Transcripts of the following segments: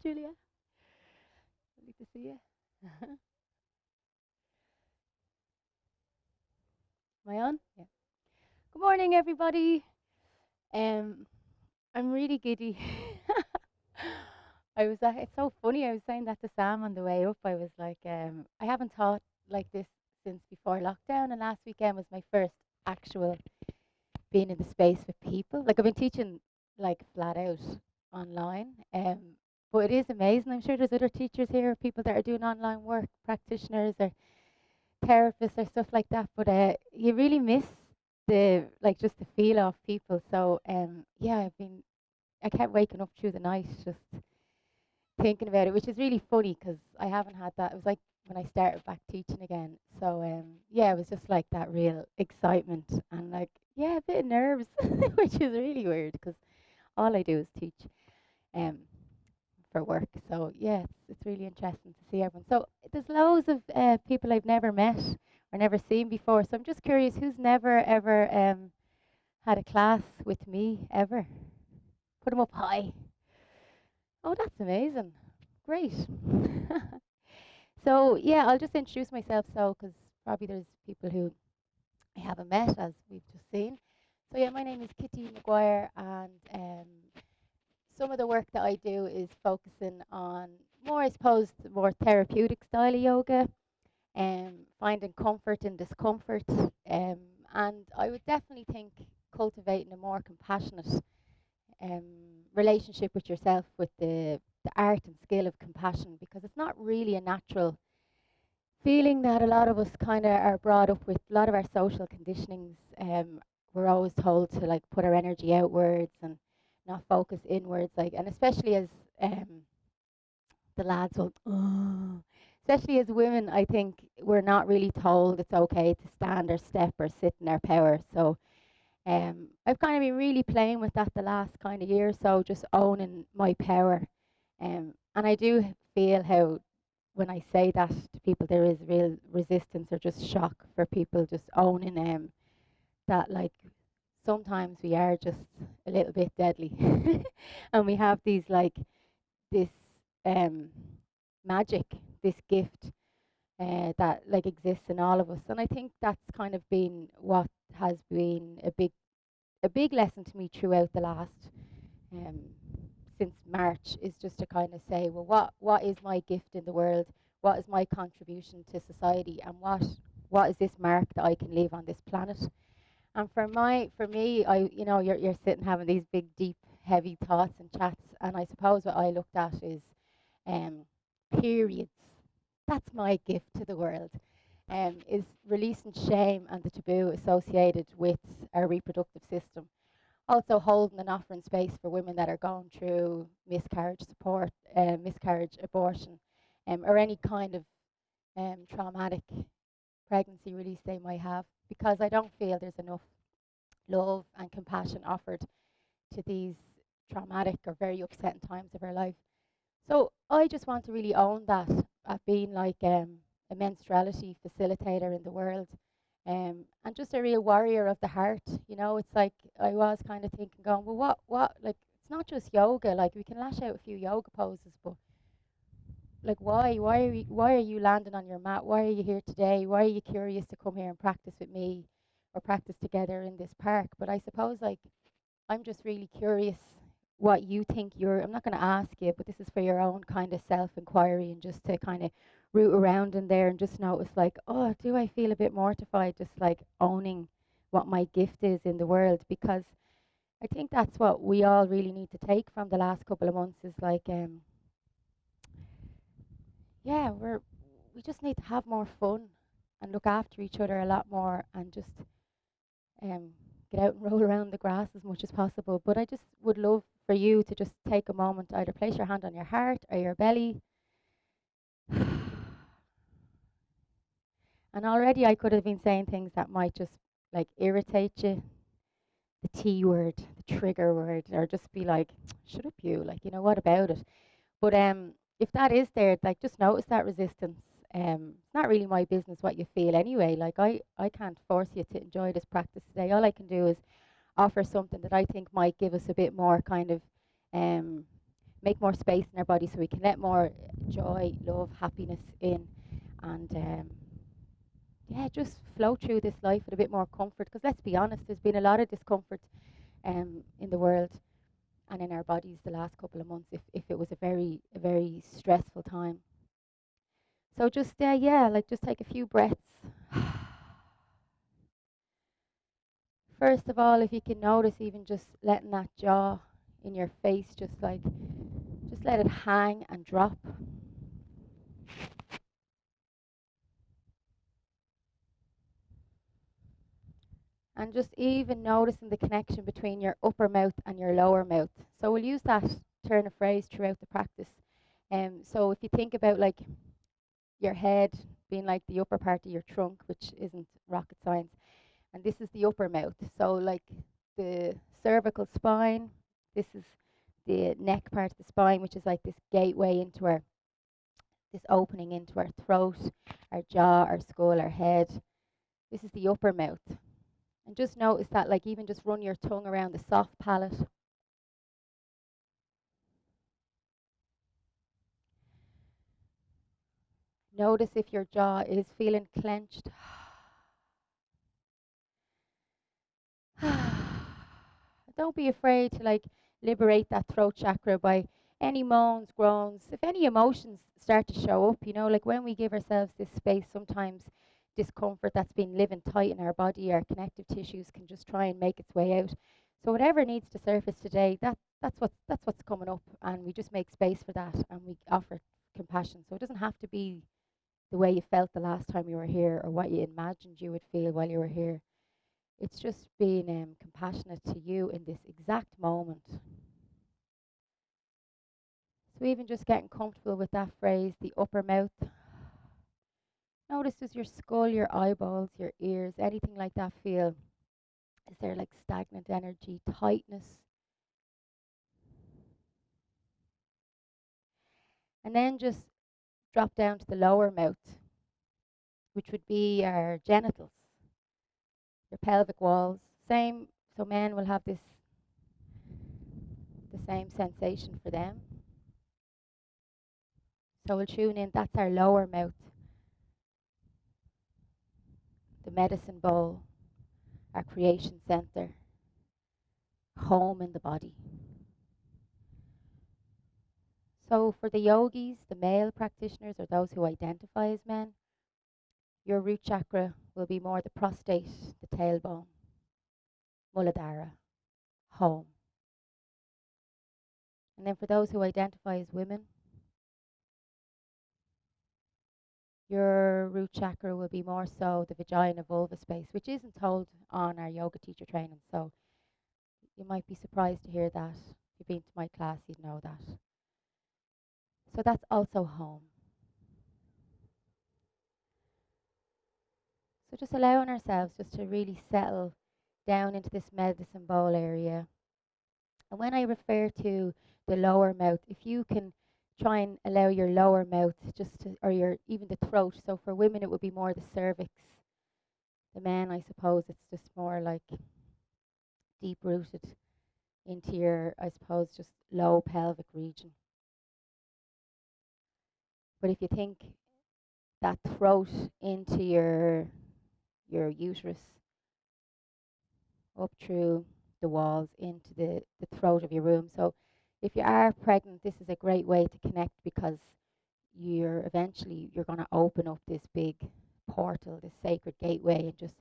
Julia. Lovely to see you. Am I on? Yeah. Good morning, everybody. Um, I'm really giddy. It's so funny. I was saying that to Sam on the way up. I was like, I haven't taught like this since before lockdown, and last weekend was my first actual being in the space with people. Like I've been teaching like flat out online. But it is amazing. I'm sure there's other teachers here, people that are doing online work, practitioners or therapists or stuff like that. But you really miss the like just the feel of people. So yeah, I kept waking up through the night just thinking about it, which is really funny because I haven't had that. It was like when I started back teaching again. So yeah, it was just like that real excitement and like yeah, a bit of nerves, which is really weird because all I do is teach um for work. So yeah, it's really interesting to see everyone. So there's loads of people I've never met or never seen before. So I'm just curious, who's never ever had a class with me ever? Put them up high. Oh, that's amazing. Great. So yeah, I'll just introduce myself. So because probably there's people who I haven't met as we've just seen. So yeah, my name is Kitty Maguire, and some of the work that I do is focusing on more, I suppose, the more therapeutic style of yoga, finding comfort in discomfort, and I would definitely think cultivating a more compassionate um, relationship with yourself, with the art and skill of compassion, because it's not really a natural feeling that a lot of us kind of are brought up with. A lot of our social conditionings, we're always told to like put our energy outwards and not focus inwards, like, and especially as um, the lads will, "Oh," especially as women, I think we're not really told it's okay to stand or step or sit in our power. So I've kind of been really playing with that the last kind of year or so, just owning my power. And I do feel how when I say that to people, there is real resistance or just shock for people just owning that like sometimes we are just a little bit deadly, and we have these like this um, magic, this gift that like exists in all of us. And I think that's kind of been what has been a big lesson to me throughout the last um, since March, is just to kind of say, well, what is my gift in the world? What is my contribution to society? And what is this mark that I can leave on this planet? And for me, you're sitting having these big, deep, heavy thoughts and chats, and I suppose what I looked at is um, periods. That's my gift to the world. Is releasing shame and the taboo associated with our reproductive system. Also holding and offering space for women that are going through miscarriage support, miscarriage, abortion, or any kind of traumatic pregnancy release they might have, because I don't feel there's enough love and compassion offered to these traumatic or very upsetting times of our life. So I just want to really own that at being like a menstruality facilitator in the world, and just a real warrior of the heart. You know, it's like I was kind of thinking, going, well, like it's not just yoga. Like we can lash out a few yoga poses, but like why are you landing on your mat? Why are you here today? Why are you curious to come here and practice with me, or practice together in this park? But I suppose like I'm just really curious what you think I'm not going to ask you, but this is for your own kind of self inquiry, and just to kind of root around in there and just notice like, oh, do I feel a bit mortified just like owning what my gift is in the world? Because I think that's what we all really need to take from the last couple of months, is like, yeah, we just need to have more fun and look after each other a lot more, and just um, get out and roll around the grass as much as possible. But I just would love for you to just take a moment, either place your hand on your heart or your belly. And already I could have been saying things that might just like irritate you, the T word, the trigger word, or just be like, shut up you, like, what about it? But if that is there, like, just notice that resistance. It's not really my business what you feel anyway. Like I can't force you to enjoy this practice today. All I can do is offer something that I think might give us a bit more kind of um, make more space in our body so we can let more joy, love, happiness in, and yeah, just flow through this life with a bit more comfort. Because let's be honest, there's been a lot of discomfort in the world and in our bodies the last couple of months. If it was a very stressful time, so just yeah, like just take a few breaths. First of all, if you can notice, even just letting that jaw in your face, just let it hang and drop. And just even noticing the connection between your upper mouth and your lower mouth. So we'll use that turn of phrase throughout the practice. So if you think about like your head being like the upper part of your trunk, which isn't rocket science, and this is the upper mouth. So like the cervical spine, this is the neck part of the spine, which is like this gateway into this opening into our throat, our jaw, our skull, our head. This is the upper mouth. And just notice that, like, even just run your tongue around the soft palate. Notice if your jaw is feeling clenched. Don't be afraid to like liberate that throat chakra by any moans, groans, if any emotions start to show up, like when we give ourselves this space, sometimes discomfort that's been living tight in our body, our connective tissues can just try and make its way out. So whatever needs to surface today, that's what's coming up, and we just make space for that and we offer compassion. So it doesn't have to be the way you felt the last time you were here or what you imagined you would feel while you were here. It's just being compassionate to you in this exact moment. So even just getting comfortable with that phrase, the upper mouth. Notice, does your skull, your eyeballs, your ears, anything like that feel? Is there like stagnant energy, tightness? And then just drop down to the lower mouth, which would be our genitals, your pelvic walls. Same, so men will have the same sensation for them. So we'll tune in, that's our lower mouth, the medicine bowl, our creation center, home in the body. So for the yogis, the male practitioners, or those who identify as men, your root chakra will be more the prostate, the tailbone, Muladhara, home. And then for those who identify as women, your root chakra will be more so the vagina vulva space, which isn't told on our yoga teacher training. So you might be surprised to hear that. If you've been to my class, you'd know that. So that's also home. So just allowing ourselves just to really settle down into this medicine bowl area. And when I refer to the lower mouth, if you can try and allow your lower mouth just to, or your even the throat. So for women, it would be more the cervix. The men, I suppose, it's just more like deep rooted into your, I suppose, just low pelvic region. But if you think that throat into your uterus, up through the walls into the throat of your womb. So if you are pregnant, this is a great way to connect, because you're going to open up this big portal, this sacred gateway, and just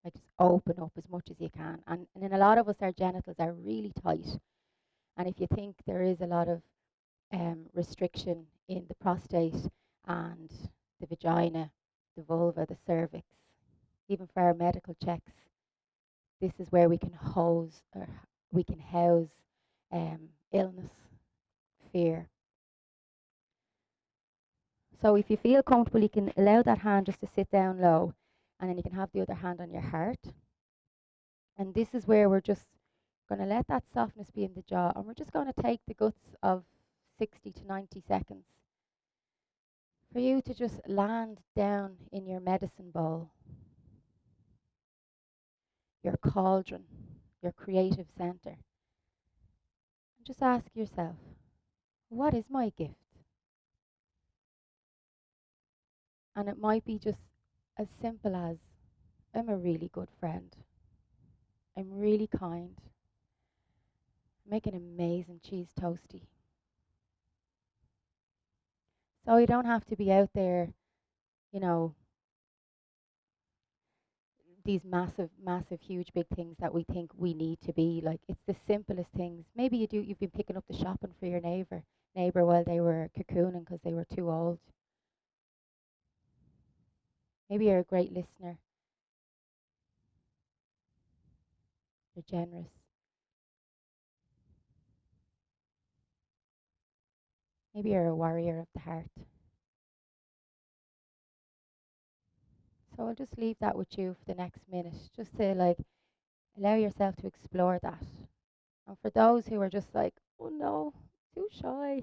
like just open up as much as you can. And in a lot of us, our genitals are really tight. And if you think there is a lot of restriction in the prostate and the vagina, the vulva, the cervix, even for our medical checks, this is where we can house illness, fear. So if you feel comfortable, you can allow that hand just to sit down low, and then you can have the other hand on your heart. And this is where we're just going to let that softness be in the jaw, and we're just going to take the guts of 60 to 90 seconds for you to just land down in your medicine bowl, your cauldron, your creative center. just ask yourself, what is my gift? And it might be just as simple as I'm a really good friend. I'm really kind. Make an amazing cheese toasty. So you don't have to be out there, you know, these massive, massive, huge, big things that we think we need to be. Like it's the simplest things. Maybe you've been picking up the shopping for your neighbor while they were cocooning because they were too old. Maybe you're a great listener. You're generous. Maybe you're a warrior of the heart. So I'll just leave that with you for the next minute, just to like allow yourself to explore that. And for those who are just like, oh no, too shy,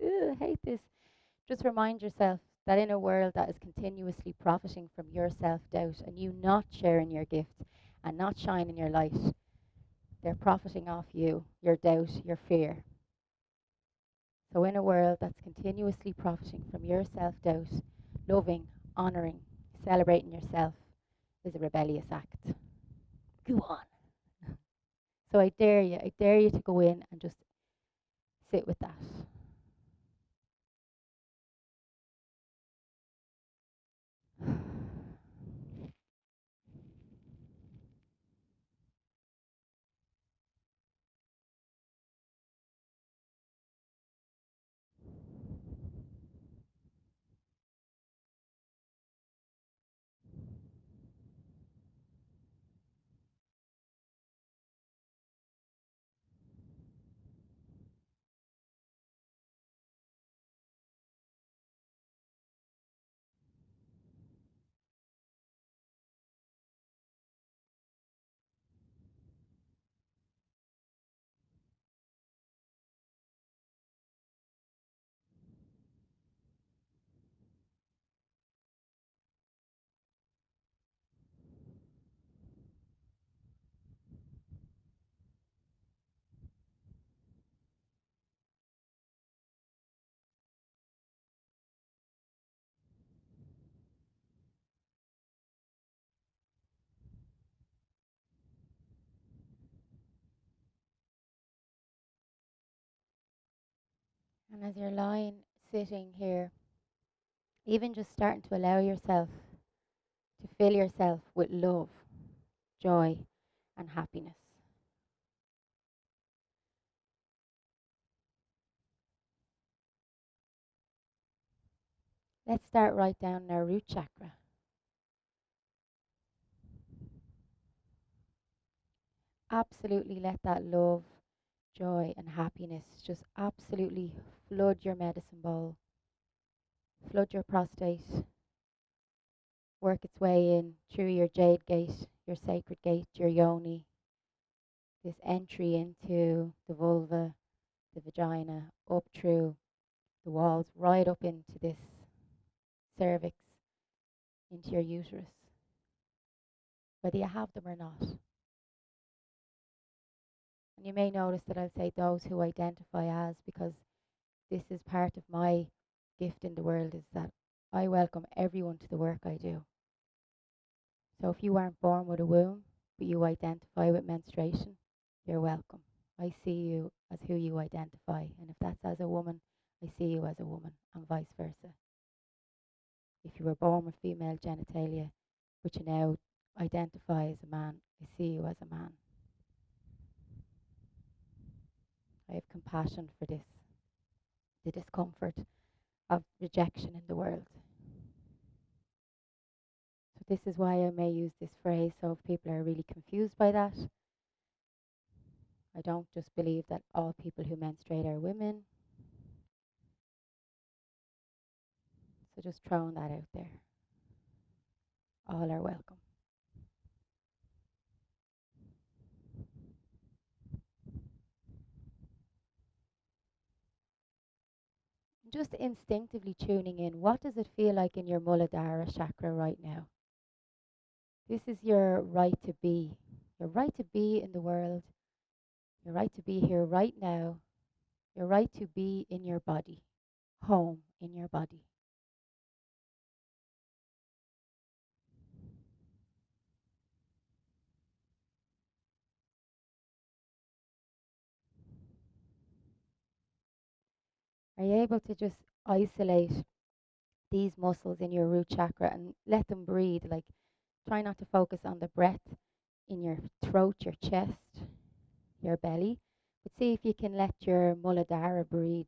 ugh, hate this, just remind yourself that in a world that is continuously profiting from your self doubt and you not sharing your gift and not shining your light, they're profiting off you, your doubt, your fear. So, in a world that's continuously profiting from your self doubt, loving, honouring, celebrating yourself is a rebellious act. Go on. So, I dare you to go in and just sit with that. And as you're lying, sitting here, even just starting to allow yourself to fill yourself with love, joy, and happiness. Let's start right down in our root chakra. Absolutely let that love, joy, and happiness just absolutely flood your medicine bowl, flood your prostate, work its way in through your jade gate, your sacred gate, your yoni, this entry into the vulva, the vagina, up through the walls, right up into this cervix, into your uterus, whether you have them or not. And you may notice that I'll say those who identify as, because this is part of my gift in the world, is that I welcome everyone to the work I do. So if you aren't born with a womb, but you identify with menstruation, you're welcome. I see you as who you identify. And if that's as a woman, I see you as a woman, and vice versa. If you were born with female genitalia, but you now identify as a man, I see you as a man. I have compassion for this, the discomfort of rejection in the world. So this is why I may use this phrase. So if people are really confused by that, I don't just believe that all people who menstruate are women. So just throwing that out there. All are welcome. Just instinctively tuning in, what does it feel like in your Muladhara chakra right now? This is your right to be. Your right to be in the world. Your right to be here right now. Your right to be in your body, home in your body. Are you able to just isolate these muscles in your root chakra and let them breathe? Like, try not to focus on the breath in your throat, your chest, your belly, but see if you can let your muladhara breathe.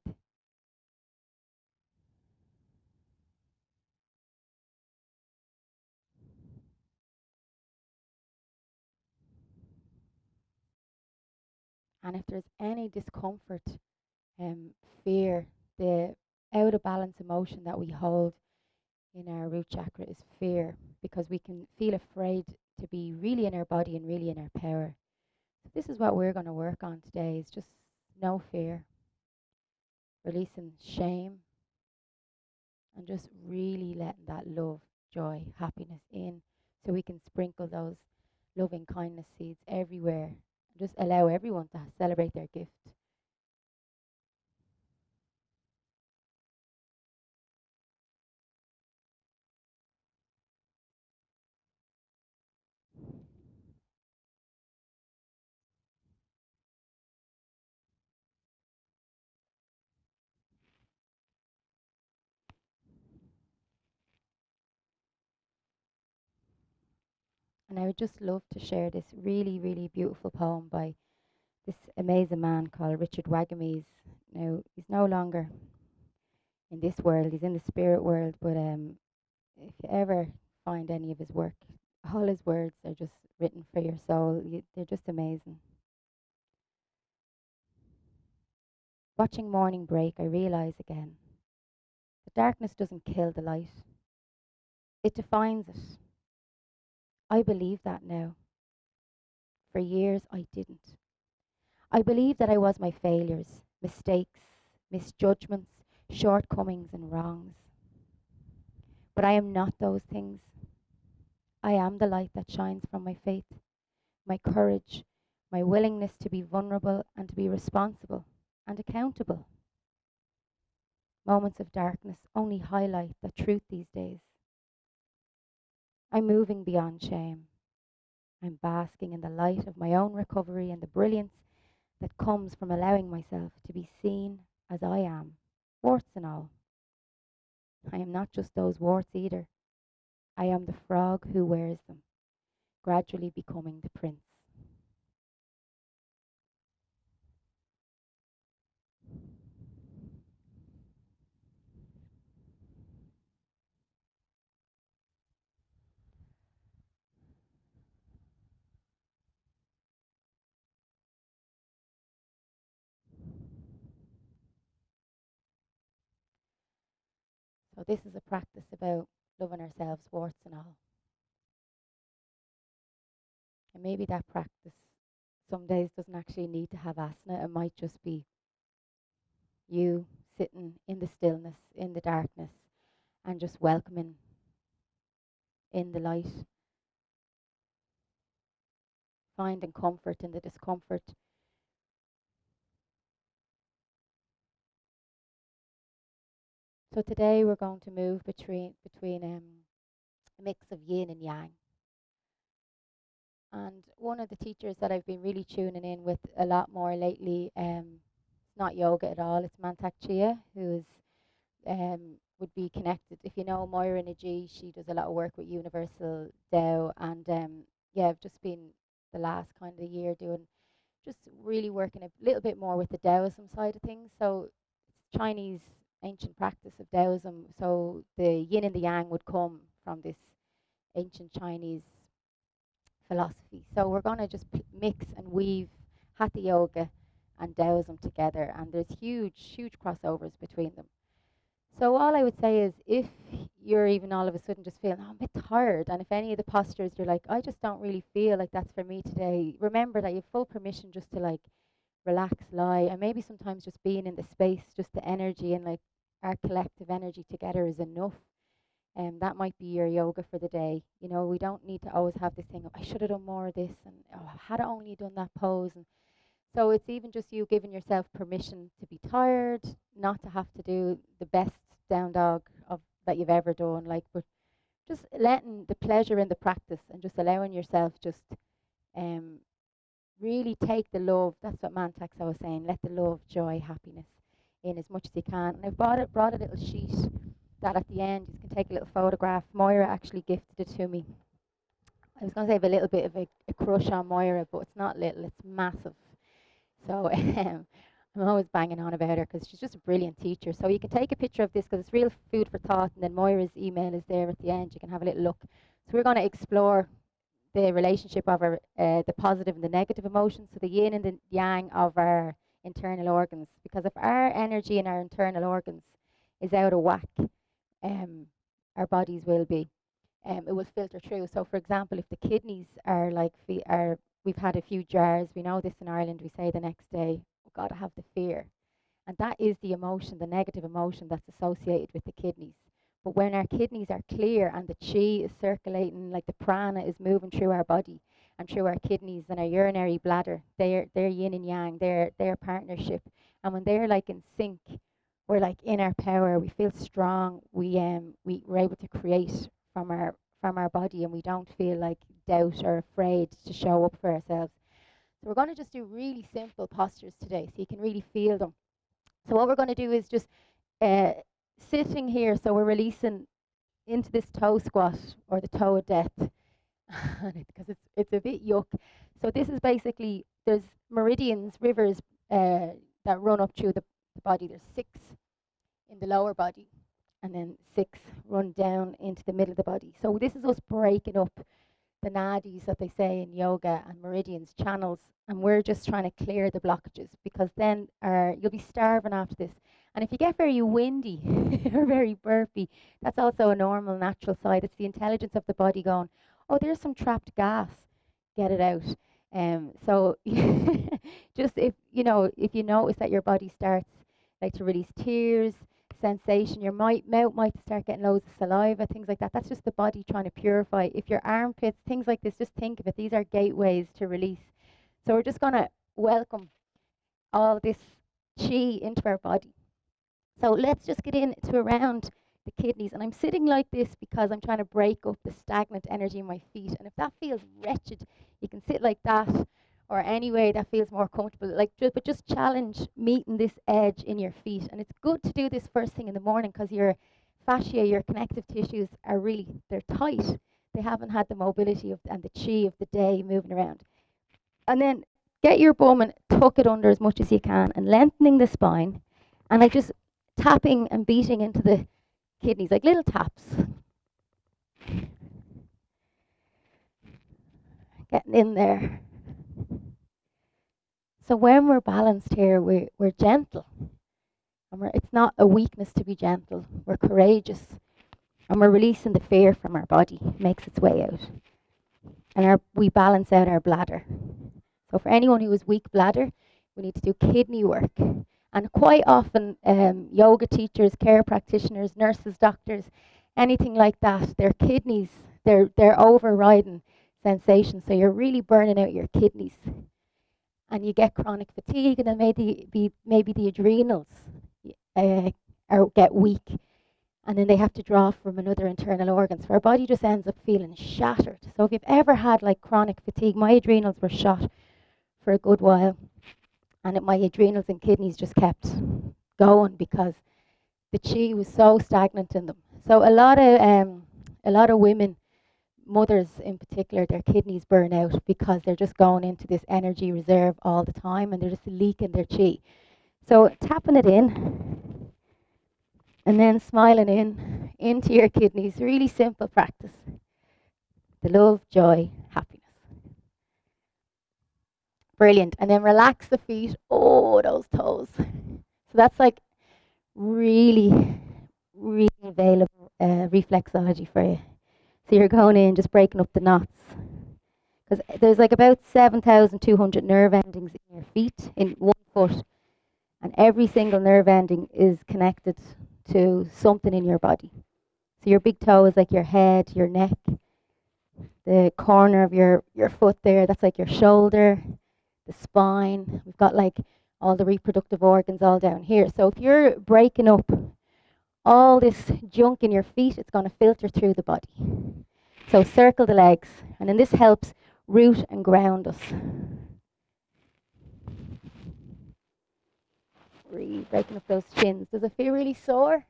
And if there's any discomfort, um, fear, the out of balance emotion that we hold in our root chakra is fear, because we can feel afraid to be really in our body and really in our power. So this is what we're going to work on today, is just no fear, releasing shame, and just really letting that love, joy, happiness in, so we can sprinkle those loving kindness seeds everywhere and just allow everyone to celebrate their gift. And I would just love to share this really, really beautiful poem by this amazing man called Richard Wagamese. Now, he's no longer in this world, he's in the spirit world, but if you ever find any of his work, all his words are just written for your soul. They're just amazing. Watching morning break, I realize again that darkness doesn't kill the light, it defines it. I believe that now. For years, I didn't. I believed that I was my failures, mistakes, misjudgments, shortcomings, and wrongs. But I am not those things. I am the light that shines from my faith, my courage, my willingness to be vulnerable and to be responsible and accountable. Moments of darkness only highlight the truth these days. I'm moving beyond shame. I'm basking in the light of my own recovery and the brilliance that comes from allowing myself to be seen as I am, warts and all. I am not just those warts either. I am the frog who wears them, gradually becoming the prince. So this is a practice about loving ourselves, warts and all. And maybe that practice some days doesn't actually need to have asana. It might just be you sitting in the stillness, in the darkness, and just welcoming in the light, finding comfort in the discomfort. So today we're going to move between a mix of yin and yang. And one of the teachers that I've been really tuning in with a lot more lately, it's not yoga at all. It's Mantak Chia, who is would be connected. If you know Moira Naji, she does a lot of work with Universal Tao, and yeah, I've just been the last kind of year doing just really working a little bit more with the Taoism side of things. So it's Chinese ancient practice of Taoism. So the yin and the yang would come from this ancient Chinese philosophy. So we're going to just mix and weave Hatha Yoga and Taoism together, and there's huge crossovers between them. So all I would say is, if you're even all of a sudden just feeling, oh, I'm a bit tired, and if any of the postures you're like, I just don't really feel like that's for me today, remember that you have full permission just to like relax, lie, and maybe sometimes just being in the space, just the energy and like our collective energy together is enough. And that might be your yoga for the day. You know, we don't need to always have this thing of, I should have done more of this, and oh, had I only done that pose. And So it's even just you giving yourself permission to be tired, not to have to do the best down dog of that you've ever done, like, but just letting the pleasure in the practice and just allowing yourself just um really take the love. That's what Mantax I was saying. Let the love, joy, happiness in as much as you can. And I've brought a little sheet that at the end you can take a little photograph. Moira actually gifted it to me. I was going to say I have a little bit of a crush on Moira, but it's not little, it's massive. So I'm always banging on about her because she's just a brilliant teacher. So you can take a picture of this because it's real food for thought. And then Moira's email is there at the end. You can have a little look. So we're going to explore the relationship of our the positive and the negative emotions, so the yin and the yang of our internal organs. Because if our energy in our internal organs is out of whack, um, our bodies will be. It will filter through. So, for example, if the kidneys are like are we've had a few jars. We know this in Ireland. We say the next day, we've got to have the fear, and that is the emotion, the negative emotion that's associated with the kidneys. But when our kidneys are clear and the chi is circulating, like the prana is moving through our body and through our kidneys and our urinary bladder, they're yin and yang, their partnership. And when they're like in sync, we're like in our power, we feel strong, we're able to create from our body, and we don't feel like doubt or afraid to show up for ourselves. So we're going to just do really simple postures today so you can really feel them. So what we're going to do is just uh, sitting here, so we're releasing into this toe squat or the toe of death because it's a bit yuck. So this is basically, there's meridians, rivers that run up through the body. There's 6 in the lower body and then 6 run down into the middle of the body. So this is us breaking up the nadis that they say in yoga and meridians, channels, and we're just trying to clear the blockages, because then you'll be starving after this. And if you get very windy or very burpy, that's also a normal, natural side. It's the intelligence of the body going, oh, there's some trapped gas, get it out. So just if you notice that your body starts like to release tears, sensation, your mouth might start getting loads of saliva, things like that. That's just the body trying to purify. If your armpits, things like this, just think of it. These are gateways to release. So we're just going to welcome all this chi into our body. So let's just get into around the kidneys. And I'm sitting like this because I'm trying to break up the stagnant energy in my feet. And if that feels wretched, you can sit like that, or any way that feels more comfortable. But just challenge meeting this edge in your feet. And it's good to do this first thing in the morning because your fascia, your connective tissues they're tight. They haven't had the mobility and the chi of the day moving around. And then get your bum and tuck it under as much as you can and lengthening the spine. And like just tapping and beating into the kidneys, like little taps. Getting in there. So when we're balanced here, we're gentle. And it's not a weakness to be gentle. We're courageous. And we're releasing the fear from our body. It makes its way out. And we balance out our bladder. So for anyone who has weak bladder, we need to do kidney work. And quite often, yoga teachers, care practitioners, nurses, doctors, anything like that, their kidneys, they're overriding sensation. So you're really burning out your kidneys. And you get chronic fatigue, and then maybe the adrenals get weak, and then they have to draw from another internal organ. So our body just ends up feeling shattered. So if you've ever had like chronic fatigue, my adrenals were shot for a good while, and my adrenals and kidneys just kept going because the chi was so stagnant in them. So a lot of women, mothers in particular, their kidneys burn out because they're just going into this energy reserve all the time and they're just leaking their chi. So tapping it in and then smiling into your kidneys. Really simple practice. The love, joy, happiness. Brilliant. And then relax the feet. Oh, those toes. So that's like really, really available reflexology for you. So you're going in, just breaking up the knots. Because there's like about 7,200 nerve endings in your feet, in one foot. And every single nerve ending is connected to something in your body. So your big toe is like your head, your neck. The corner of your foot there, that's like your shoulder. the spine. We've got like all the reproductive organs all down here. So if you're breaking up all this junk in your feet, it's going to filter through the body. So circle the legs, and then this helps root and ground us. Really breaking up those shins. Does it feel really sore?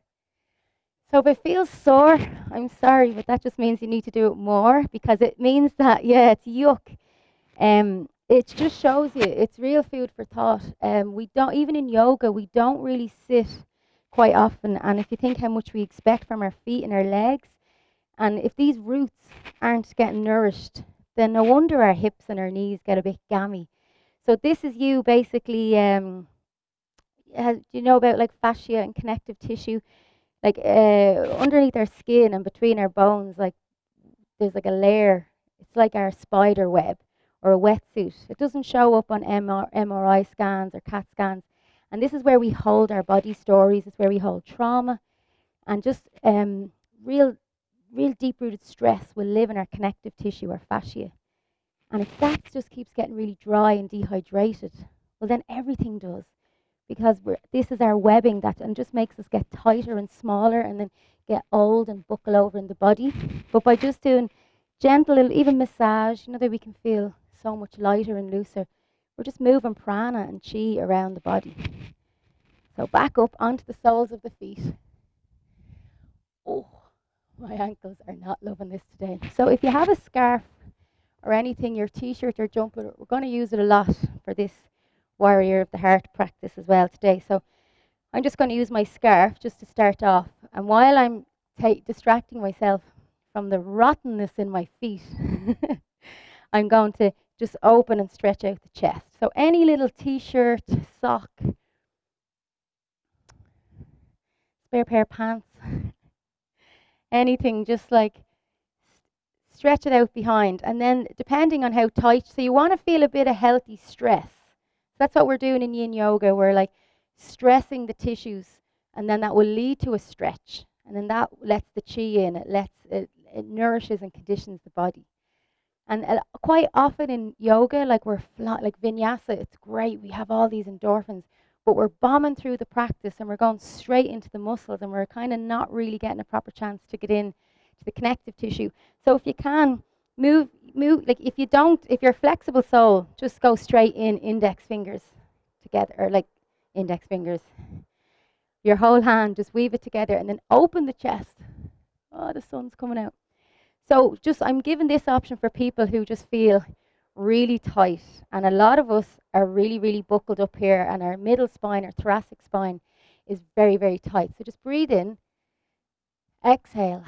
So if it feels sore, I'm sorry, but that just means you need to do it more, because it means that, yeah, it's yuck. It just shows you it's real food for thought. We don't, even in yoga, we don't really sit quite often. And if you think how much we expect from our feet and our legs, and if these roots aren't getting nourished, then no wonder our hips and our knees get a bit gammy. So this is you basically, do you know about like fascia and connective tissue? Like underneath our skin and between our bones, like there's like a layer. It's like our spider web or a wetsuit. It doesn't show up on MRI scans or CAT scans. And this is where we hold our body stories. It's where we hold trauma, and just real deep-rooted stress will live in our connective tissue, our fascia. And if that just keeps getting really dry and dehydrated, well, then everything does, because this is our webbing that and just makes us get tighter and smaller, and then get old and buckle over in the body. But by just doing gentle little, even massage, that we can feel so much lighter and looser. We're just moving prana and chi around the body. So back up onto the soles of the feet. Oh, my ankles are not loving this today. So if you have a scarf or anything, your t-shirt or jumper, we're going to use it a lot for this warrior of the heart practice as well today. So I'm just going to use my scarf just to start off. And while I'm distracting myself from the rottenness in my feet, I'm going to just open and stretch out the chest. So any little t-shirt, sock, spare pair of pants, anything, just like stretch it out behind. And then depending on how tight, so you want to feel a bit of healthy stress. That's what we're doing in yin yoga. We're like stressing the tissues, and then that will lead to a stretch, and then that lets the chi in. It nourishes and conditions the body. And quite often in yoga, like like vinyasa, it's great. We have all these endorphins, but we're bombing through the practice, and we're going straight into the muscles, and we're kind of not really getting a proper chance to get in to the connective tissue. So if you can move, like if you're flexible sole, just go straight in, index fingers together, or like index fingers. Your whole hand, just weave it together, and then open the chest. Oh, the sun's coming out. So I'm giving this option for people who just feel really tight. And a lot of us are really, really buckled up here, and our middle spine, our thoracic spine is very, very tight. So just breathe in, exhale.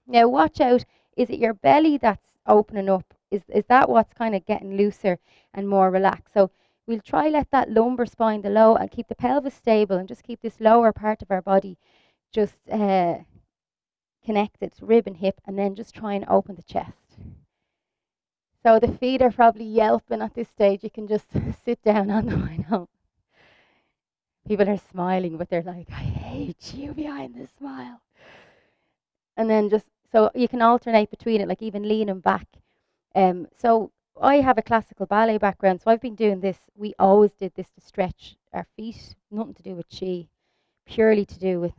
Now watch out, is it your belly that's opening up? Is that what's kind of getting looser and more relaxed? So we'll try let that lumbar spine, the low, and keep the pelvis stable, and just keep this lower part of our body just connected, rib and hip, and then just try and open the chest. So the feet are probably yelping at this stage. You can just sit down on them. I know. People are smiling, but they're like, I hate you behind this smile. And then so you can alternate between it, like even leaning back. So I have a classical ballet background, so I've been doing this. We always did this to stretch our feet, nothing to do with chi, purely to do with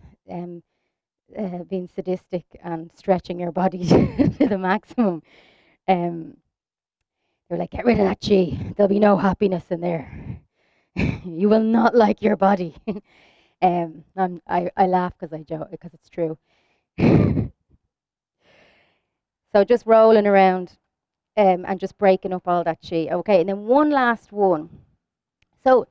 being sadistic and stretching your body to the maximum. They're like, get rid of that chi. There'll be no happiness in there. You will not like your body. I laugh because I joke, because it's true. So just rolling around and just breaking up all that chi. Okay, and then one last one. So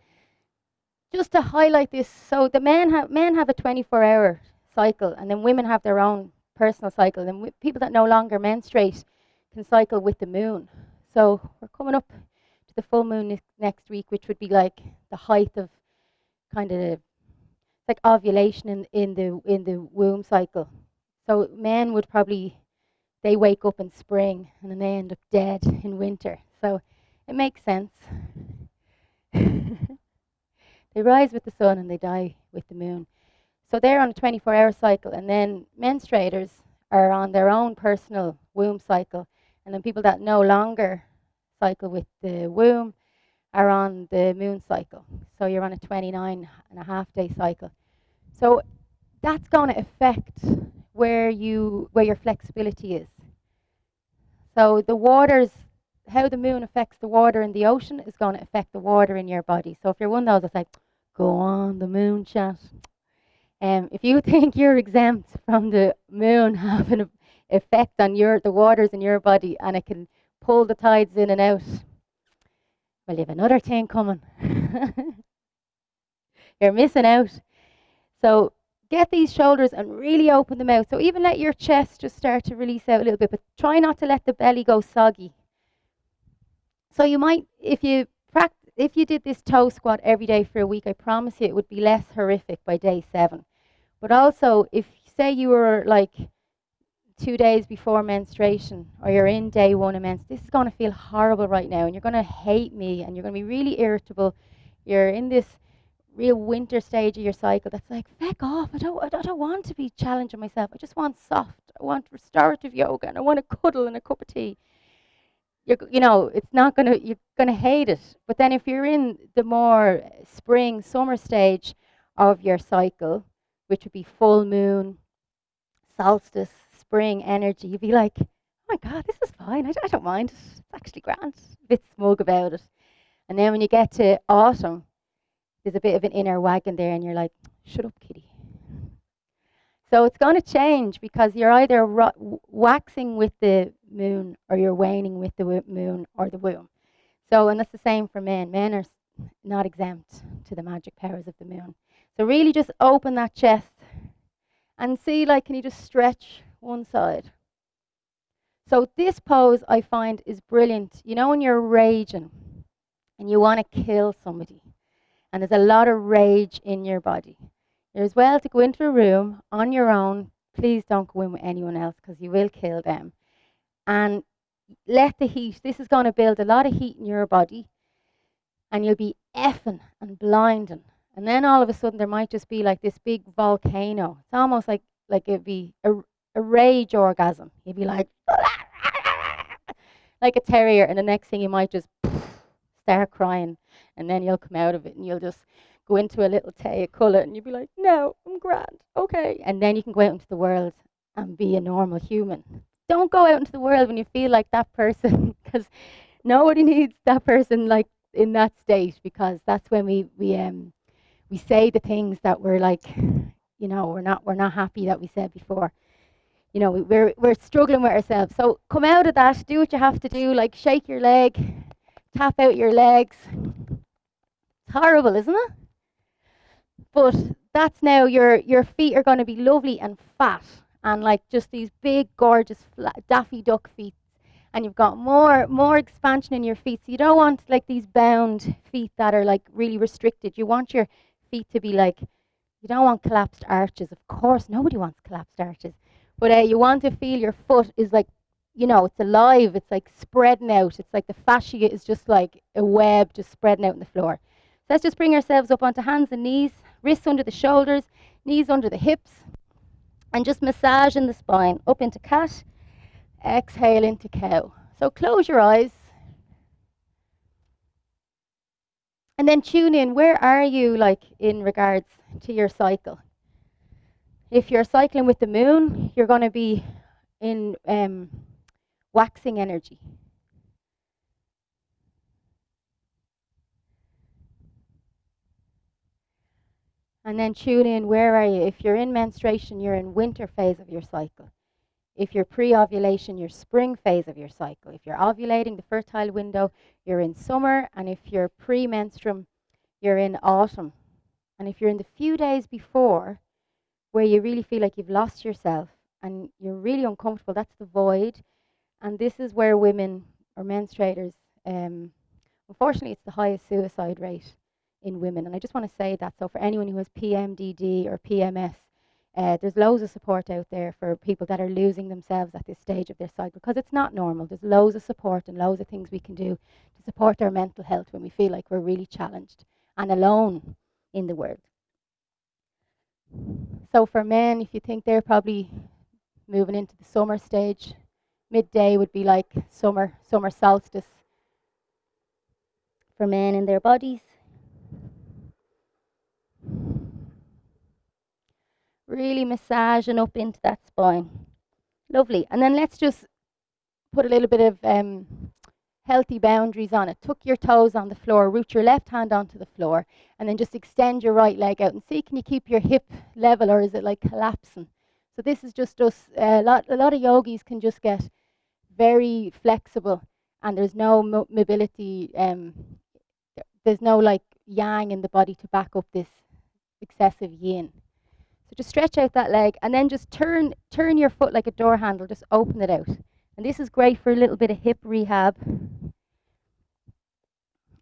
just to highlight this, so the men have a 24-hour cycle, and then women have their own personal cycle. And people that no longer menstruate can cycle with the moon. So we're coming up to the full moon next week, which would be like the height of kind of like ovulation in the womb cycle. So men would probably, they wake up in spring and then they end up dead in winter. So it makes sense. They rise with the sun and they die with the moon. So they're on a 24-hour cycle, and then menstruators are on their own personal womb cycle. And then people that no longer cycle with the womb are on the moon cycle. So you're on a 29.5 day cycle. So that's going to affect where your flexibility is. So the waters, how the moon affects the water in the ocean is going to affect the water in your body. So if you're one of those that's like, go on the moon chat. If you think you're exempt from the moon having an effect on the waters in your body and it can pull the tides in and out, well, you have another thing coming. You're missing out. So get these shoulders and really open them out. So even let your chest just start to release out a little bit, but try not to let the belly go soggy. So you might, if you did this toe squat every day for a week, I promise you it would be less horrific by day 7. But also, if say you were like 2 days before menstruation, or you're in day 1 of menstruation, this is going to feel horrible right now, and you're going to hate me, and you're going to be really irritable. You're in this real winter stage of your cycle that's like, feck off, I don't want to be challenging myself. I just want soft. I want restorative yoga, and I want a cuddle and a cup of tea. It's not gonna. You're gonna hate it. But then, if you're in the more spring, summer stage of your cycle, which would be full moon, solstice, spring energy, you'd be like, oh my God, this is fine. I don't mind it. It's actually grand. A bit smug about it. And then when you get to autumn, there's a bit of an inner wagon there, and you're like, shut up, kitty. So it's going to change because you're either waxing with the moon or you're waning with the moon or the womb. So, and that's the same for men. Men are not exempt to the magic powers of the moon. So really just open that chest and see, like, can you just stretch one side? So this pose I find is brilliant. You know when you're raging and you want to kill somebody and there's a lot of rage in your body. You're as well to go into a room on your own. Please don't go in with anyone else because you will kill them. And let the heat, this is going to build a lot of heat in your body and you'll be effing and blinding. And then all of a sudden there might just be like this big volcano. It's almost like it'd be a rage orgasm. You'd be like a terrier, and the next thing you might just start crying, and then you'll come out of it and you'll just go into a little tea of colour and you'll be like, no, I'm grand, okay. And then you can go out into the world and be a normal human. Don't go out into the world when you feel like that person, because nobody needs that person like in that state, because that's when we say the things that we're like, we're not happy that we said before. We're struggling with ourselves. So come out of that, do what you have to do, like shake your leg, tap out your legs. It's horrible, isn't it? But that's now your feet are going to be lovely and fat and like just these big, gorgeous, Daffy Duck feet. And you've got more expansion in your feet. So you don't want like these bound feet that are like really restricted. You want your feet to be like, you don't want collapsed arches. Of course, nobody wants collapsed arches. But you want to feel your foot is like, it's alive. It's like spreading out. It's like the fascia is just like a web just spreading out on the floor. So let's just bring ourselves up onto hands and knees, wrists under the shoulders, knees under the hips, and just massaging the spine up into cat, exhale into cow. So close your eyes and then tune in. Where are you like in regards to your cycle? If you're cycling with the moon, you're going to be in waxing energy. And then tune in, where are you? If you're in menstruation, you're in winter phase of your cycle. If you're pre-ovulation, you're spring phase of your cycle. If you're ovulating, the fertile window, you're in summer. And if you're pre-menstruum, you're in autumn. And if you're in the few days before, where you really feel like you've lost yourself and you're really uncomfortable, that's the void. And this is where women or menstruators, unfortunately, it's the highest suicide rate in women. And I just want to say that. So for anyone who has PMDD or PMS, there's loads of support out there for people that are losing themselves at this stage of their cycle, because it's not normal. There's loads of support and loads of things we can do to support our mental health when we feel like we're really challenged and alone in the world. So for men, if you think they're probably moving into the summer stage, midday would be like summer solstice, for men in their bodies. Really massaging up into that spine. Lovely. And then let's just put a little bit of healthy boundaries on it. Tuck your toes on the floor, root your left hand onto the floor, and then just extend your right leg out and see, can you keep your hip level, or is it like collapsing? So this is just us. A lot of yogis can just get very flexible, and there's no mobility. There's no like yang in the body to back up this excessive yin. So just stretch out that leg, and then just turn your foot like a door handle. Just open it out. And this is great for a little bit of hip rehab.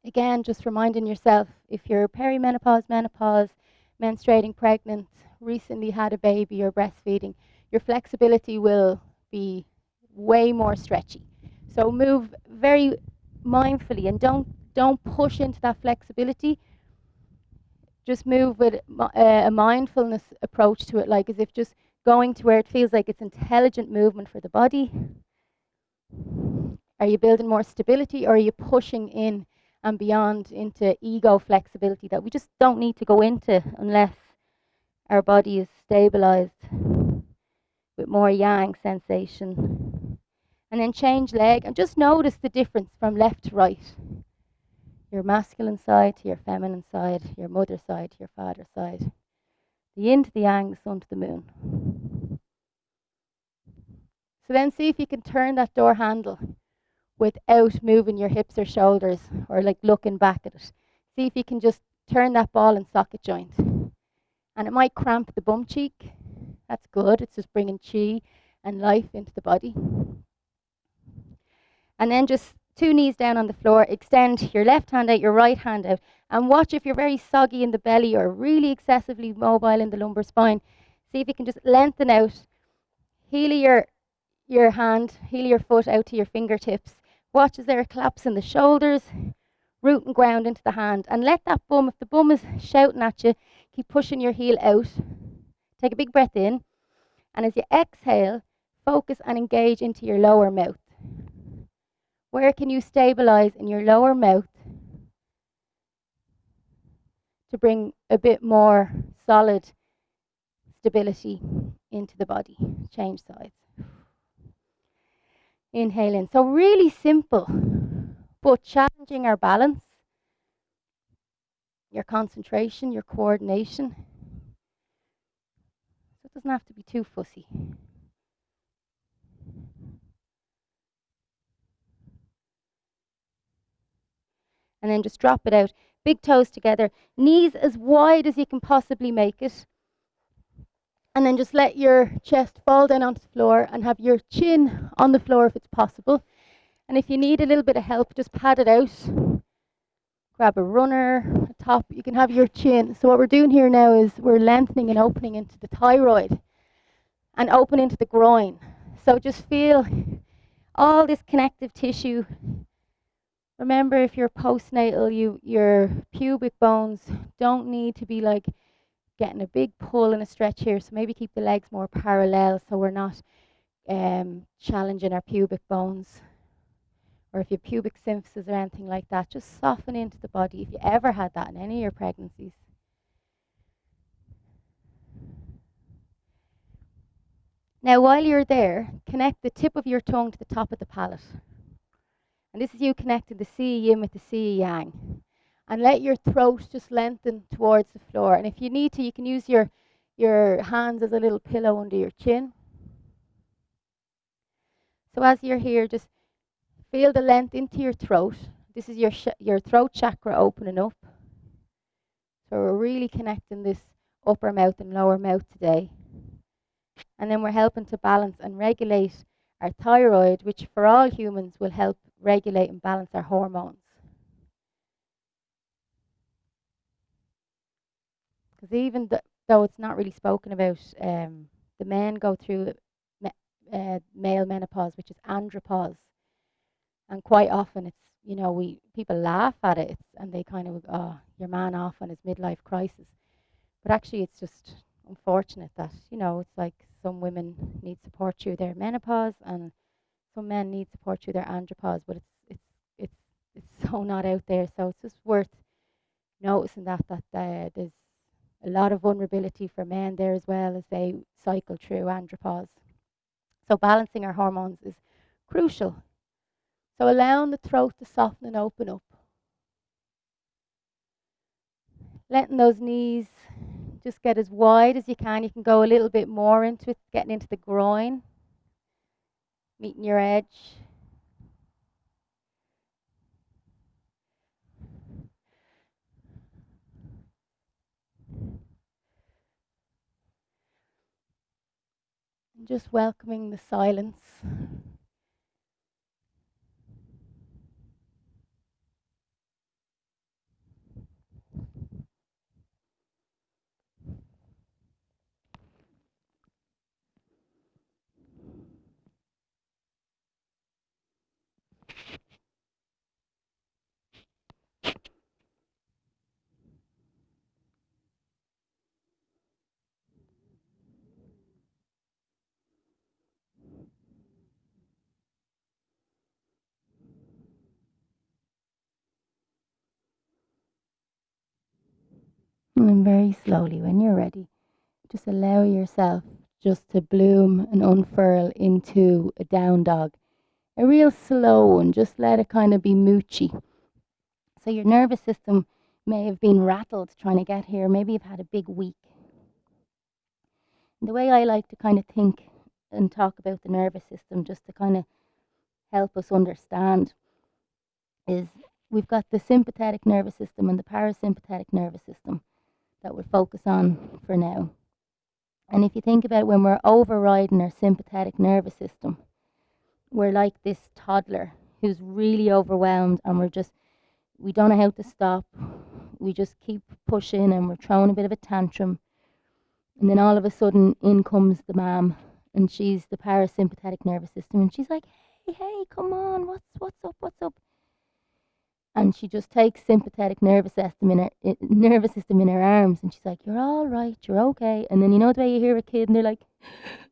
Again, just reminding yourself, if you're perimenopause, menopause, menstruating, pregnant, recently had a baby, or breastfeeding, your flexibility will be way more stretchy. So move very mindfully, and don't push into that flexibility. Just move with a mindfulness approach to it, like as if just going to where it feels like it's intelligent movement for the body. Are you building more stability, or are you pushing in and beyond into ego flexibility that we just don't need to go into unless our body is stabilized with more yang sensation? And then change leg, and just notice the difference from left to right. Your masculine side to your feminine side, your mother side to your father side. The yin to the yang, the sun to the moon. So then see if you can turn that door handle without moving your hips or shoulders, or like looking back at it. See if you can just turn that ball and socket joint. And it might cramp the bum cheek. That's good. It's just bringing chi and life into the body. And then just 2 knees down on the floor. Extend your left hand out, your right hand out. And watch if you're very soggy in the belly or really excessively mobile in the lumbar spine. See if you can just lengthen out. Heel your hand, heel your foot out to your fingertips. Watch as there a collapse in the shoulders, root and ground into the hand. And let that bum, if the bum is shouting at you, keep pushing your heel out. Take a big breath in. And as you exhale, focus and engage into your lower mouth. Where can you stabilize in your lower mouth to bring a bit more solid stability into the body? Change sides. Inhale in. So really simple, but challenging our balance, your concentration, your coordination. So it doesn't have to be too fussy. And then just drop it out. Big toes together, knees as wide as you can possibly make it. And then just let your chest fall down onto the floor and have your chin on the floor if it's possible. And if you need a little bit of help, just pad it out. Grab a runner, a top. You can have your chin. So what we're doing here now is we're lengthening and opening into the thyroid and open into the groin. So just feel all this connective tissue. Remember, if you're postnatal, your pubic bones don't need to be like getting a big pull and a stretch here. So maybe keep the legs more parallel so we're not challenging our pubic bones. Or if you have pubic symphysis or anything like that, just soften into the body if you ever had that in any of your pregnancies. Now, while you're there, connect the tip of your tongue to the top of the palate. And this is you connecting the Ci Yin with the Ci Yang. And let your throat just lengthen towards the floor. And if you need to, you can use your hands as a little pillow under your chin. So as you're here, just feel the length into your throat. This is your throat chakra opening up. So we're really connecting this upper mouth and lower mouth today. And then we're helping to balance and regulate our thyroid, which for all humans will help regulate and balance our hormones. Because even though it's not really spoken about, the men go through male menopause, which is andropause. And quite often it's, people laugh at it and they kind of, oh, your man off on his midlife crisis. But actually it's just unfortunate that, it's like some women need support through their menopause and some men need support through their andropause, but it's it's so not out there. So it's just worth noticing that there's a lot of vulnerability for men there as well as they cycle through andropause. So balancing our hormones is crucial. So allowing the throat to soften and open up. Letting those knees just get as wide as you can. You can go a little bit more into it, getting into the groin, meeting your edge. And just welcoming the silence. And then very slowly, when you're ready, just allow yourself just to bloom and unfurl into a down dog. A real slow one, just let it kind of be moochy. So your nervous system may have been rattled trying to get here. Maybe you've had a big week. And the way I like to kind of think and talk about the nervous system, just to kind of help us understand, is we've got the sympathetic nervous system and the parasympathetic nervous system that we'll focus on for now. And if you think about when we're overriding our sympathetic nervous system, we're like this toddler who's really overwhelmed and we don't know how to stop. We just keep pushing and we're throwing a bit of a tantrum. And then all of a sudden in comes the mom, and she's the parasympathetic nervous system, and she's like, hey, come on, what's up? And she just takes sympathetic nervous system in her arms, and she's like, you're all right, you're okay. And then you know the way you hear a kid, and they're like,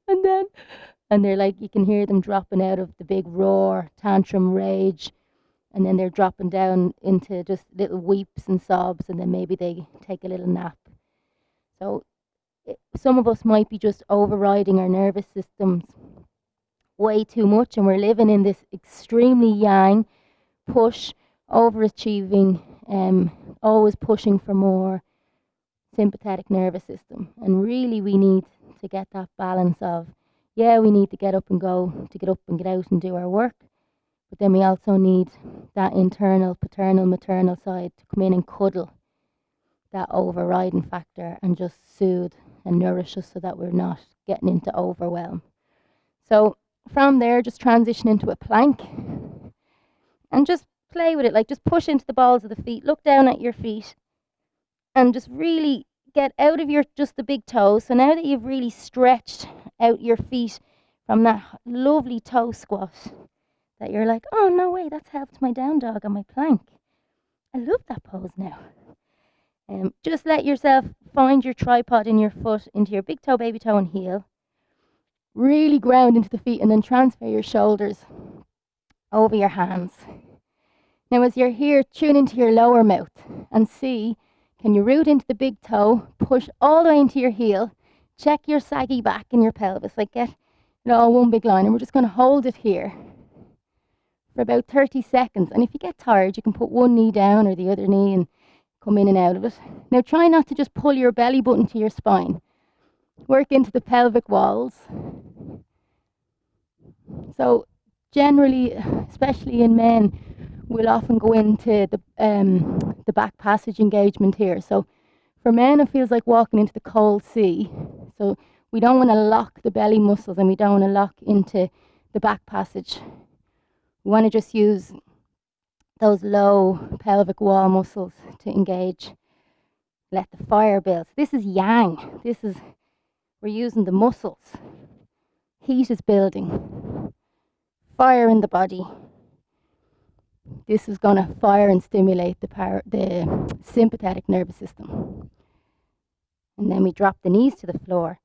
and they're like, you can hear them dropping out of the big roar, tantrum, rage, and then they're dropping down into just little weeps and sobs, and then maybe they take a little nap. So some of us might be just overriding our nervous systems way too much, and we're living in this extremely yang, push, overachieving, always pushing for more sympathetic nervous system. And really we need to get that balance of, yeah, we need to get up and go, to get up and get out and do our work, but then we also need that internal paternal maternal side to come in and cuddle that overriding factor and just soothe and nourish us so that we're not getting into overwhelm. So from there, just transition into a plank and just play with it. Like, just push into the balls of the feet, look down at your feet, and just really get out of just the big toes. So now that you've really stretched out your feet from that lovely toe squat, that you're like, oh no way, that's helped my down dog on my plank. I love that pose now. Just let yourself find your tripod in your foot into your big toe, baby toe, and heel. Really ground into the feet, and then transfer your shoulders over your hands. Now as you're here, tune into your lower mouth and see, can you root into the big toe, push all the way into your heel, check your saggy back in your pelvis, like get it all one big line, and we're just going to hold it here for about 30 seconds. And if you get tired, you can put one knee down or the other knee and come in and out of it. Now try not to just pull your belly button to your spine. Work into the pelvic walls. So generally, especially in men, we'll often go into the back passage engagement here. So for men, it feels like walking into the cold sea. So we don't want to lock the belly muscles, and we don't want to lock into the back passage. We want to just use those low pelvic wall muscles to engage. Let the fire build. This is yang. We're using the muscles. Heat is building. Fire in the body. This is going to fire and stimulate the sympathetic nervous system. And then we drop the knees to the floor.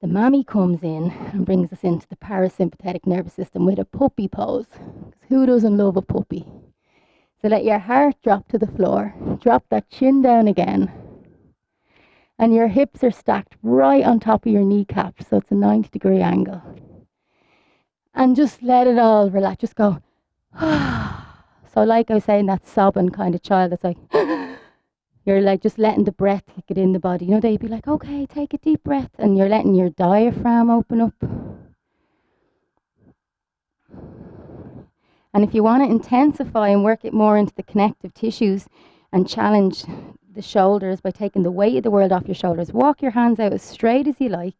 The mammy comes in and brings us into the parasympathetic nervous system with a puppy pose. Who doesn't love a puppy? So let your heart drop to the floor. Drop that chin down again. And your hips are stacked right on top of your kneecaps, so it's a 90-degree angle. And just let it all relax. Just go. So like I was saying, that sobbing kind of child that's like, you're like just letting the breath get in the body. You know, they'd be like, okay, take a deep breath. And you're letting your diaphragm open up. And if you want to intensify and work it more into the connective tissues and challenge the shoulders by taking the weight of the world off your shoulders, walk your hands out as straight as you like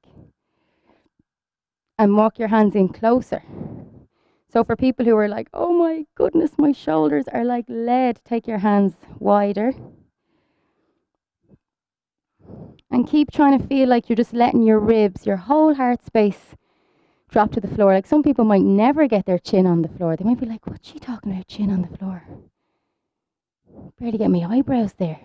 and walk your hands in closer. So for people who are like, oh my goodness, my shoulders are like lead, take your hands wider. And keep trying to feel like you're just letting your ribs, your whole heart space drop to the floor. Like some people might never get their chin on the floor. They might be like, what's she talking about, chin on the floor? Barely get my eyebrows there.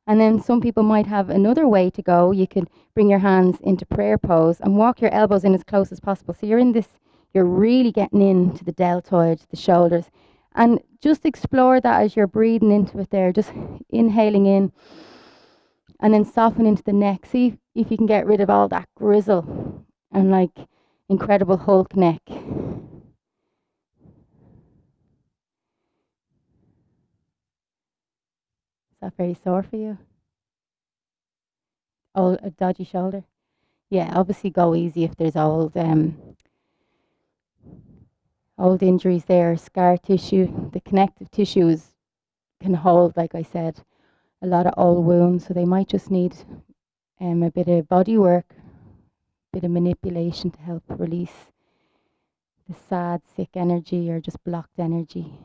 And then some people might have another way to go. You could bring your hands into prayer pose and walk your elbows in as close as possible. So you're in this, you're really getting into the deltoid, the shoulders. And just explore that as you're breathing into it there. Just inhaling in and then soften into the neck. See if you can get rid of all that grizzle and like Incredible Hulk neck. Is that very sore for you? Oh, a dodgy shoulder? Yeah, obviously go easy if there's old injuries there, scar tissue. The connective tissues can hold, like I said, a lot of old wounds, so they might just need a bit of body work, a bit of manipulation to help release the sad, sick energy or just blocked energy.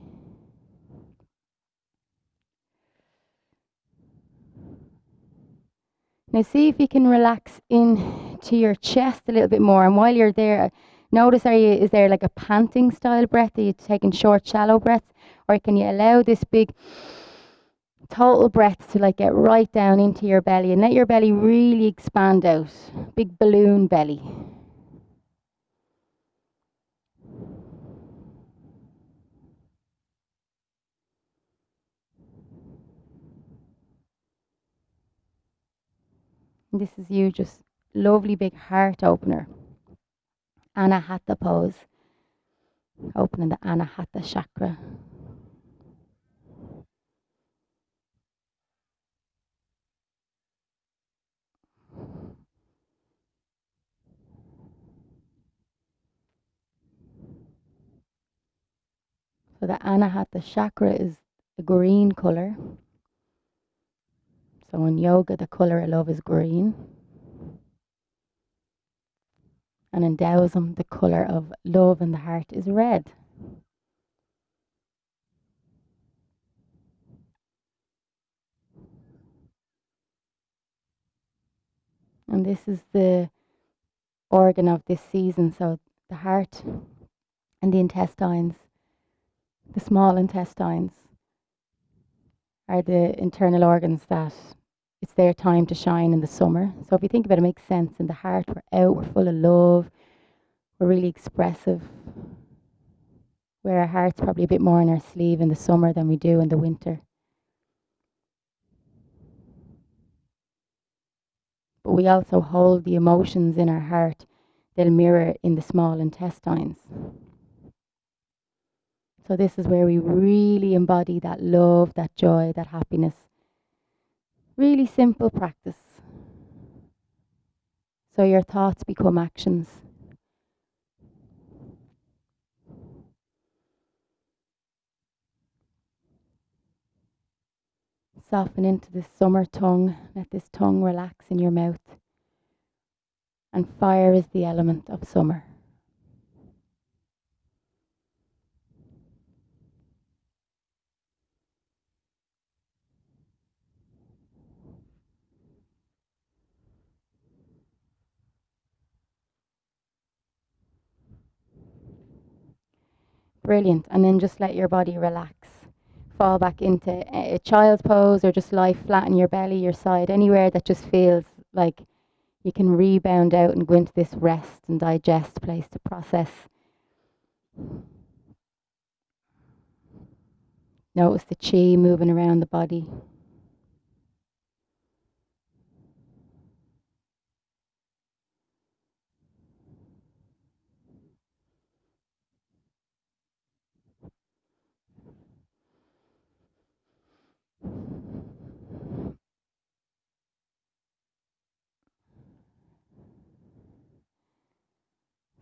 Now see if you can relax into your chest a little bit more, and while you're there, notice is there like a panting style breath? Are you taking short, shallow breaths, or can you allow this big total breath to like get right down into your belly and let your belly really expand out, big balloon belly. And this is you, just lovely big heart opener. Anahata pose, opening the Anahata chakra. So the Anahata chakra is the green color. So in yoga, the color I love is green. And in Taoism, the color of love in the heart is red. And this is the organ of this season. So the heart and the intestines, the small intestines, are the internal organs that it's their time to shine in the summer. So if you think about it, it makes sense. In the heart, we're out, we're full of love, we're really expressive. Where our heart's probably a bit more in our sleeve in the summer than we do in the winter. But we also hold the emotions in our heart. They'll mirror in the small intestines. So this is where we really embody that love, that joy, that happiness. Really simple practice. So your thoughts become actions. Soften into this summer tongue. Let this tongue relax in your mouth. And fire is the element of summer. Brilliant. And then just let your body relax. Fall back into a child's pose or just lie flat in your belly, your side, anywhere that just feels like you can rebound out and go into this rest and digest place to process. Notice the chi moving around the body.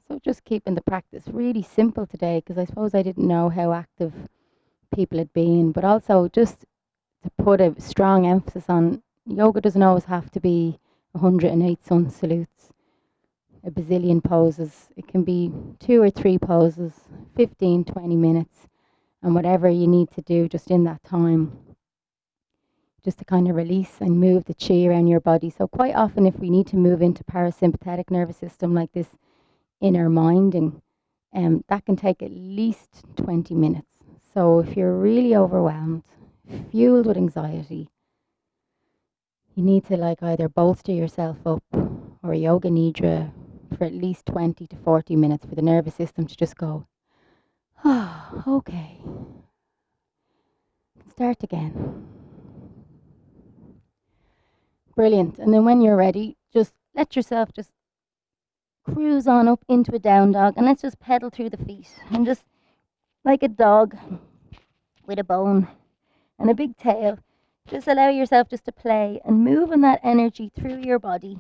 So just keeping the practice really simple today, because I suppose I didn't know how active people had been, but also just to put a strong emphasis on yoga doesn't always have to be 108 sun salutes, a bazillion poses. It can be 2 or 3 poses, 15, 20 minutes, and whatever you need to do just in that time, just to kind of release and move the chi around your body. So quite often if we need to move into parasympathetic nervous system like this inner minding, that can take at least 20 minutes. So if you're really overwhelmed, fueled with anxiety, you need to like either bolster yourself up or yoga nidra for at least 20 to 40 minutes for the nervous system to just go, ah, okay, start again. Brilliant. And then when you're ready, just let yourself just cruise on up into a down dog, and let's just pedal through the feet, and just like a dog with a bone and a big tail, just allow yourself just to play and moving that energy through your body,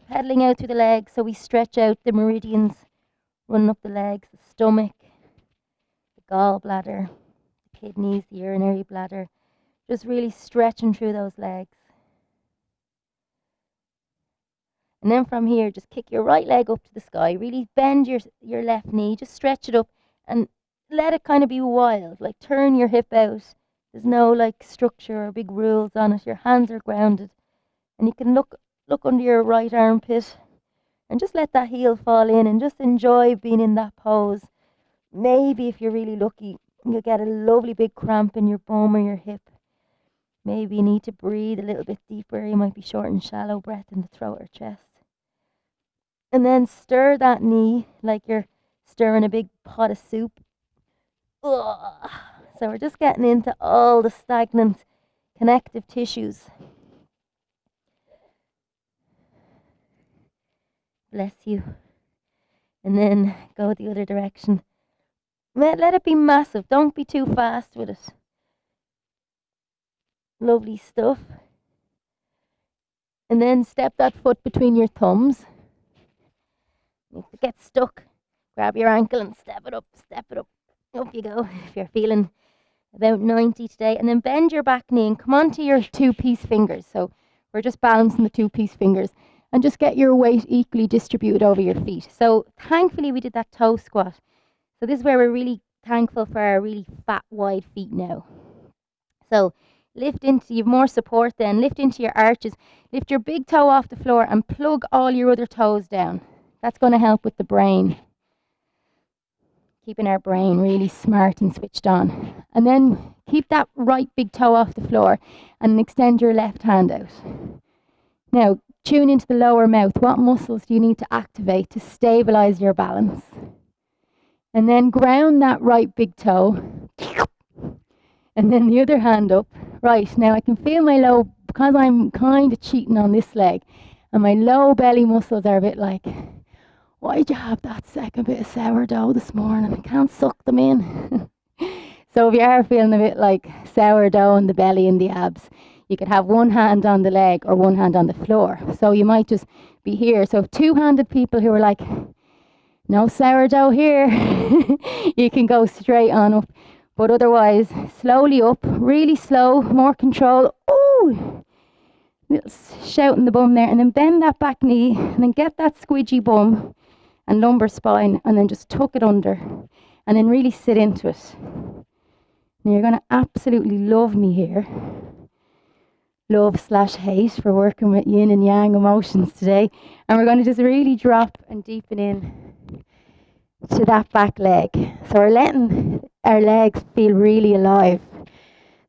pedaling out through the legs so we stretch out the meridians running up the legs, the stomach, the gallbladder, the kidneys, the urinary bladder, just really stretching through those legs. And then from here, just kick your right leg up to the sky. Really bend your left knee. Just stretch it up and let it kind of be wild. Like turn your hip out. There's no like structure or big rules on it. Your hands are grounded. And you can look under your right armpit and just let that heel fall in and just enjoy being in that pose. Maybe if you're really lucky, you'll get a lovely big cramp in your bum or your hip. Maybe you need to breathe a little bit deeper. You might be short and shallow breath in the throat or chest. And then stir that knee like you're stirring a big pot of soup. Ugh. So we're just getting into all the stagnant connective tissues. Bless you. And then go the other direction. Let it be massive. Don't be too fast with it. Lovely stuff. And then step that foot between your thumbs. If it gets stuck, grab your ankle and step it up, step it up. Up you go if you're feeling about 90 today. And then bend your back knee and come onto your 2-piece fingers. So we're just balancing the 2-piece fingers. And just get your weight equally distributed over your feet. So thankfully we did that toe squat. So this is where we're really thankful for our really fat, wide feet now. So lift into, you've more support then, lift into your arches, lift your big toe off the floor and plug all your other toes down. That's going to help with the brain. Keeping our brain really smart and switched on. And then keep that right big toe off the floor and extend your left hand out. Now, tune into the lower mouth. What muscles do you need to activate to stabilize your balance? And then ground that right big toe. And then the other hand up. Right, now I can feel my low, because I'm kind of cheating on this leg, and my low belly muscles are a bit like, why'd you have that second bit of sourdough this morning? I can't suck them in. So if you are feeling a bit like sourdough in the belly and the abs, you could have one hand on the leg or one hand on the floor. So you might just be here. So if two-handed people who are like, no sourdough here, you can go straight on up. But otherwise, slowly up, really slow, more control. Ooh! Little shout in the bum there. And then bend that back knee and then get that squidgy bum and lumbar spine and then just tuck it under and then really sit into it. Now you're going to absolutely love me here. Love/hate for working with yin and yang emotions today. And we're going to just really drop and deepen in to that back leg. So we're letting our legs feel really alive.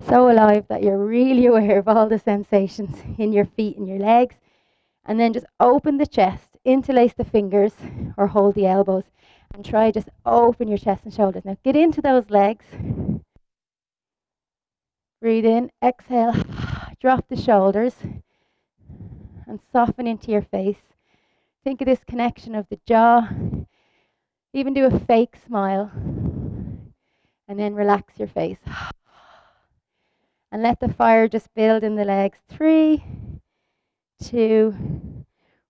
So alive that you're really aware of all the sensations in your feet and your legs. And then just open the chest, interlace the fingers or hold the elbows and try just open your chest and shoulders. Now get into those legs. Breathe in, exhale, drop the shoulders and soften into your face. Think of this connection of the jaw. Even do a fake smile and then relax your face. And let the fire just build in the legs. 3, 2,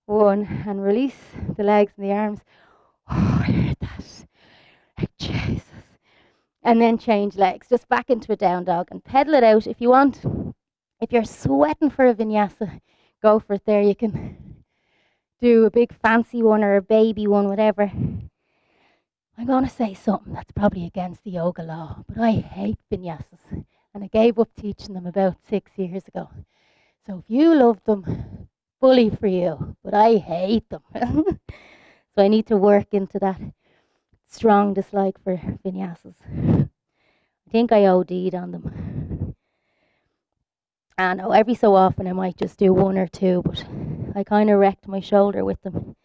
1. And release the legs and the arms. Oh, I heard that. Like Jesus. And then change legs. Just back into a down dog and pedal it out if you want. If you're sweating for a vinyasa, go for it there. You can do a big fancy one or a baby one, whatever. I'm going to say something that's probably against the yoga law, but I hate vinyasas. And I gave up teaching them about 6 years ago. So if you love them, bully for you, but I hate them. So I need to work into that strong dislike for vinyasas. I think I OD'd on them. I know every so often I might just do 1 or 2, but I kind of wrecked my shoulder with them.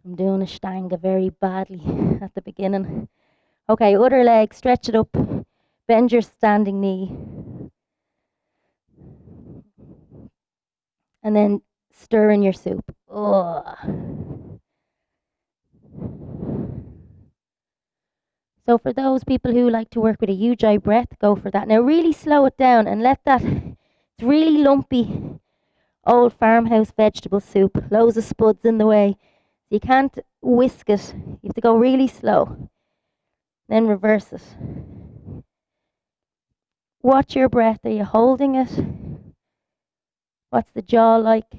I'm doing a stanga very badly at the beginning. Okay, other leg, stretch it up. Bend your standing knee. And then stir in your soup. Ugh. So for those people who like to work with a Ujjayi breath, go for that. Now really slow it down and let that, it's really lumpy, old farmhouse vegetable soup. Loads of spuds in the way. You can't whisk it. You have to go really slow. Then reverse it. Watch your breath. Are you holding it? What's the jaw like?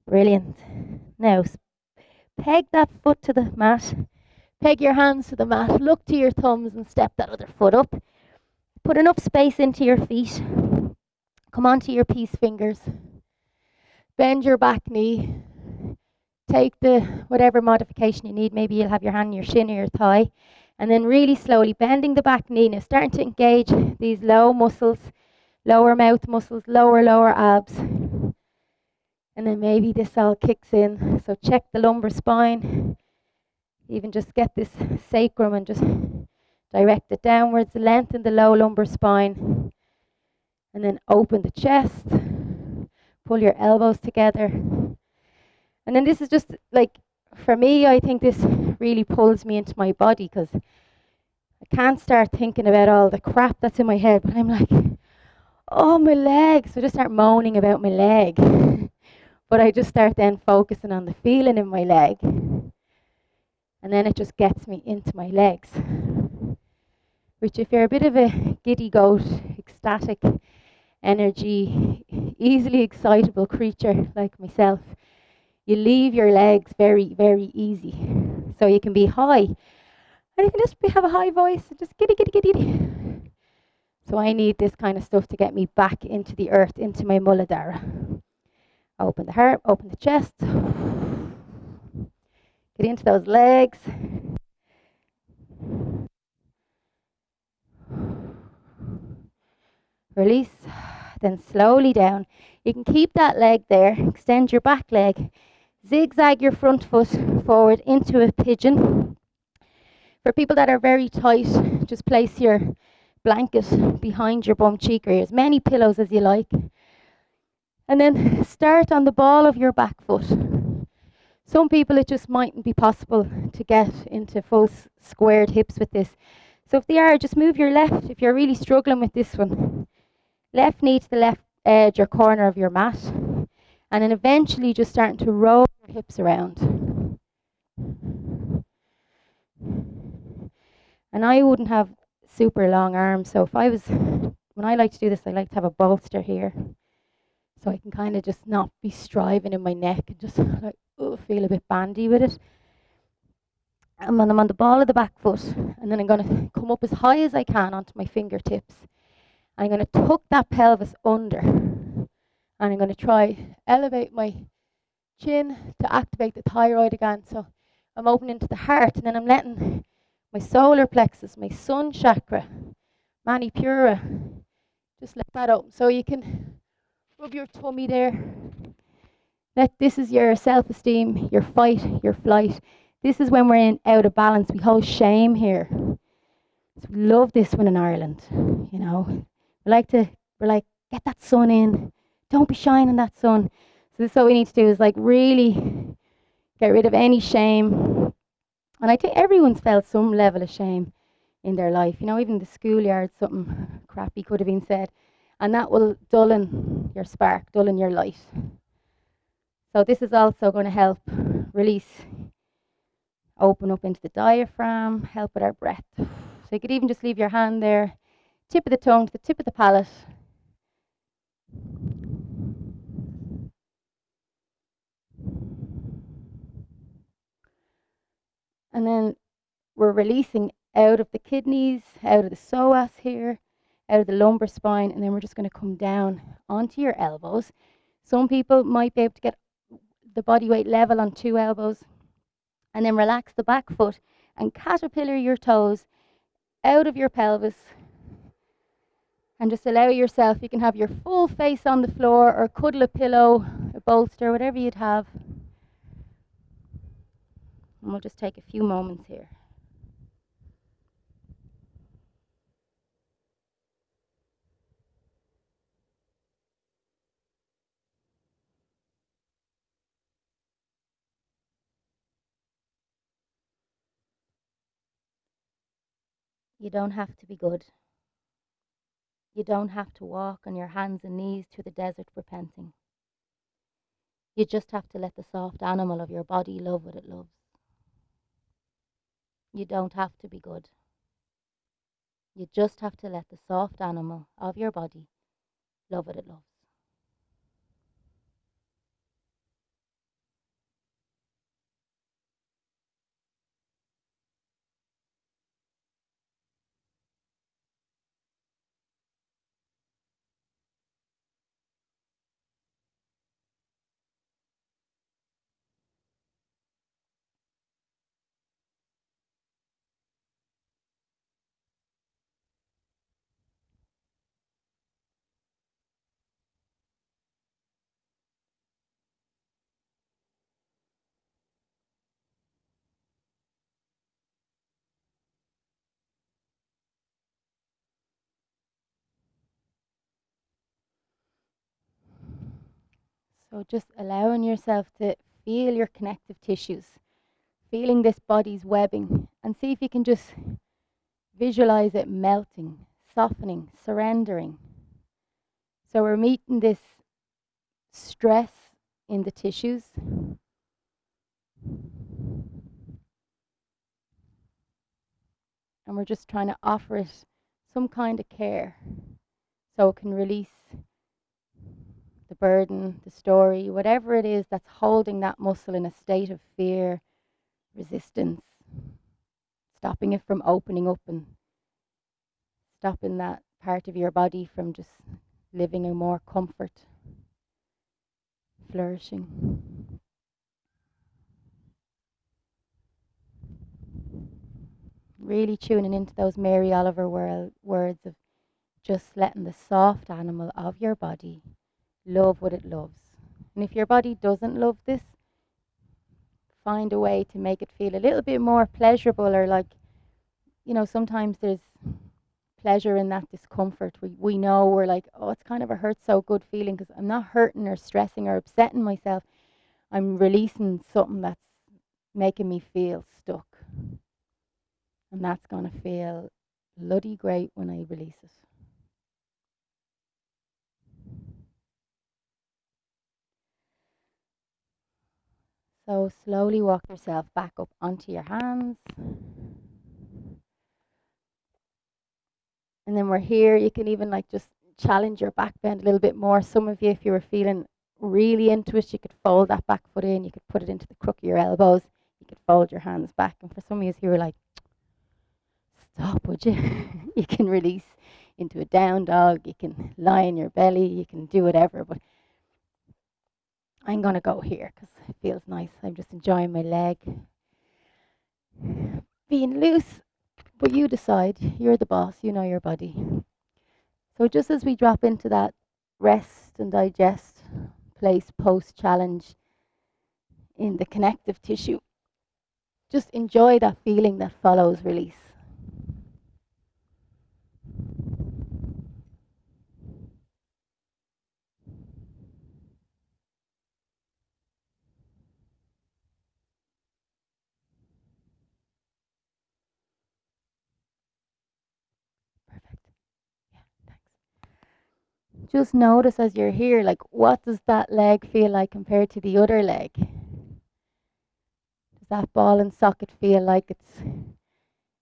Brilliant. Now, peg that foot to the mat. Peg your hands to the mat. Look to your thumbs and step that other foot up. Put enough space into your feet. Come onto your peace fingers. Bend your back knee. Take the whatever modification you need. Maybe you'll have your hand on your shin or your thigh. And then really slowly bending the back knee. Now starting to engage these low muscles, lower mouth muscles, lower abs. And then maybe this all kicks in. So check the lumbar spine. Even just get this sacrum and just direct it downwards. Lengthen the low lumbar spine. And then open the chest. Pull your elbows together. And then this is just like, for me, I think this really pulls me into my body because I can't start thinking about all the crap that's in my head. But I'm like, oh, my leg. So I just start moaning about my leg. But I just start then focusing on the feeling in my leg. And then it just gets me into my legs. Which if you're a bit of a giddy goat, ecstatic energy, easily excitable creature like myself, you leave your legs very, very easy. So you can be high. And you can just have a high voice and just giddy, giddy, giddy. So I need this kind of stuff to get me back into the earth, into my Muladhara. Open the heart, open the chest. Get into those legs. Release. Then slowly down. You can keep that leg there. Extend your back leg. Zigzag your front foot forward into a pigeon. For people that are very tight, just place your blanket behind your bum cheek or as many pillows as you like. And then start on the ball of your back foot. Some people it just mightn't be possible to get into full squared hips with this. So if they are, just move your left, if you're really struggling with this one, left knee to the left edge or corner of your mat. And then eventually just starting to roll your hips around. And I wouldn't have super long arms, so when I like to do this, I like to have a bolster here. So I can kind of just not be striving in my neck and just like, feel a bit bandy with it. And then I'm on the ball of the back foot, and then I'm going to come up as high as I can onto my fingertips. I'm going to tuck that pelvis under. And I'm going to try elevate my chin to activate the thyroid again. So I'm opening to the heart, and then I'm letting my solar plexus, my sun chakra, Manipura, just let that open. So you can rub your tummy there. This is your self-esteem, your fight, your flight. This is when we're in out of balance. We hold shame here. So we love this one in Ireland, you know. We're like, get that sun in. Don't be shining that sun. So this is what we need to do is like really get rid of any shame. And I think everyone's felt some level of shame in their life. You know, even the schoolyard, something crappy could have been said. And that will dullen your spark, dullen your light. So this is also going to help release, open up into the diaphragm, help with our breath. So you could even just leave your hand there, tip of the tongue to the tip of the palate. And then we're releasing out of the kidneys, out of the psoas here, out of the lumbar spine, and then we're just going to come down onto your elbows. Some people might be able to get the body weight level on 2 elbows, and then relax the back foot and caterpillar your toes out of your pelvis, and just allow yourself, you can have your full face on the floor or cuddle a pillow, a bolster, whatever you'd have. And we'll just take a few moments here. You don't have to be good. You don't have to walk on your hands and knees through the desert repenting. You just have to let the soft animal of your body love what it loves. You don't have to be good. You just have to let the soft animal of your body love what it loves. So just allowing yourself to feel your connective tissues, feeling this body's webbing, and see if you can just visualize it melting, softening, surrendering. So we're meeting this stress in the tissues. And we're just trying to offer it some kind of care so it can release the burden, the story, whatever it is that's holding that muscle in a state of fear, resistance, stopping it from opening up and stopping that part of your body from just living in more comfort, flourishing. Really tuning into those Mary Oliver words of just letting the soft animal of your body love what it loves. And if your body doesn't love this, find a way to make it feel a little bit more pleasurable, or like, you know, sometimes there's pleasure in that discomfort. We know we're like, oh, it's kind of a hurt so good feeling because I'm not hurting or stressing or upsetting myself. I'm releasing something that's making me feel stuck. And that's going to feel bloody great when I release it. So slowly walk yourself back up onto your hands. And then we're here. You can even like just challenge your back bend a little bit more. Some of you, if you were feeling really into it, you could fold that back foot in. You could put it into the crook of your elbows. You could fold your hands back. And for some of you who are like, stop, would you? You can release into a down dog. You can lie on your belly. You can do whatever. But I'm going to go here because it feels nice. I'm just enjoying my leg being loose. But you decide. You're the boss. You know your body. So just as we drop into that rest and digest place post challenge in the connective tissue, just enjoy that feeling that follows release. Perfect. Yeah, thanks. Just notice as you're here, like, what does that leg feel like compared to the other leg? Does that ball and socket feel like it's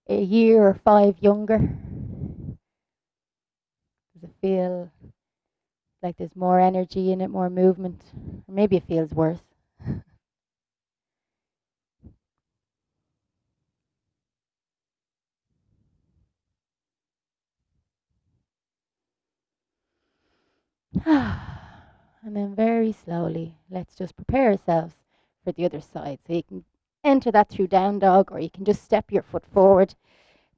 a year or 5 younger? Does it feel like there's more energy in it, more movement? Or maybe it feels worse. And then very slowly, let's just prepare ourselves for the other side. So you can enter that through down dog, or you can just step your foot forward,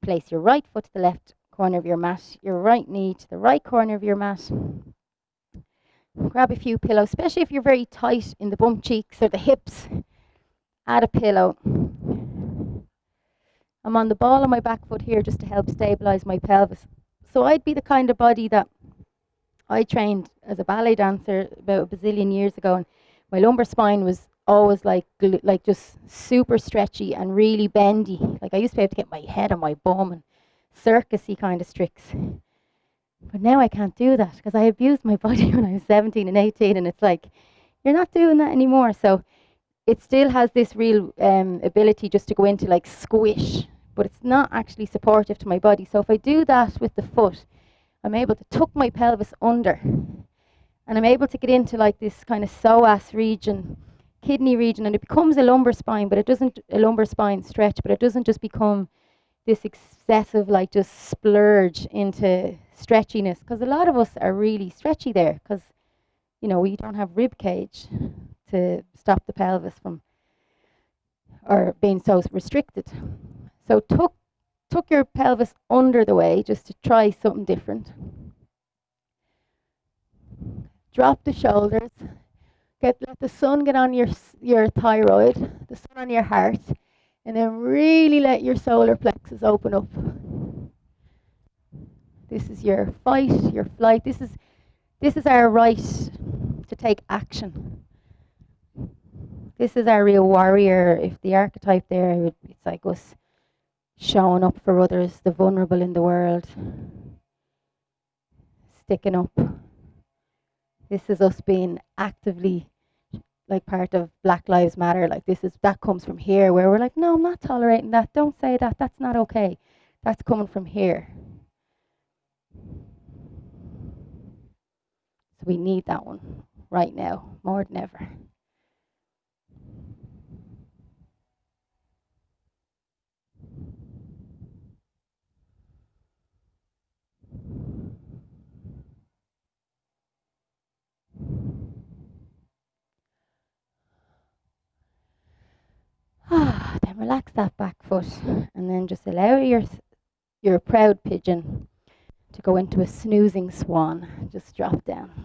place your right foot to the left corner of your mat, your right knee to the right corner of your mat. Grab a few pillows, especially if you're very tight in the bum cheeks or the hips. Add a pillow. I'm on the ball of my back foot here just to help stabilize my pelvis. So I'd be the kind of body that I trained as a ballet dancer about a bazillion years ago, and my lumbar spine was always like just super stretchy and really bendy. Like I used to be able to get my head on my bum and circusy kind of tricks. But now I can't do that because I abused my body when I was 17 and 18, and it's like you're not doing that anymore. So it still has this real ability just to go into like squish, but it's not actually supportive to my body. So if I do that with the foot, I'm able to tuck my pelvis under, and I'm able to get into like this kind of psoas region, kidney region, and it becomes a lumbar spine, but it doesn't a lumbar spine stretch, but it doesn't just become this excessive like just splurge into stretchiness, because a lot of us are really stretchy there because we don't have rib cage to stop the pelvis from or being so restricted. So tuck your pelvis under the way just to try something different. Drop the shoulders. Let the sun get on your thyroid, the sun on your heart, and then really let your solar plexus open up. This is your fight, your flight. This is our right to take action. This is our real warrior. If the archetype there, it's like us showing up for others, the vulnerable in the world, sticking up. This is us being actively like part of Black Lives Matter. Like that comes from here, where we're like, no, I'm not tolerating that. Don't say that. That's not okay. That's coming from here. So we need that one right now more than ever. Then relax that back foot, and then just allow your proud pigeon to go into a snoozing swan. Just drop down.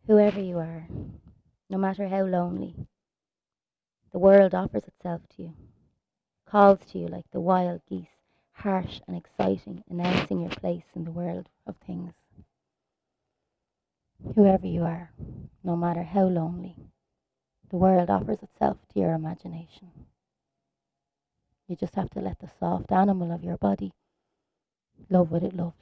Whoever you are, no matter how lonely, the world offers itself to you, calls to you like the wild geese, harsh and exciting, announcing your place in the world of things. Whoever you are, no matter how lonely, the world offers itself to your imagination. You just have to let the soft animal of your body love what it loves.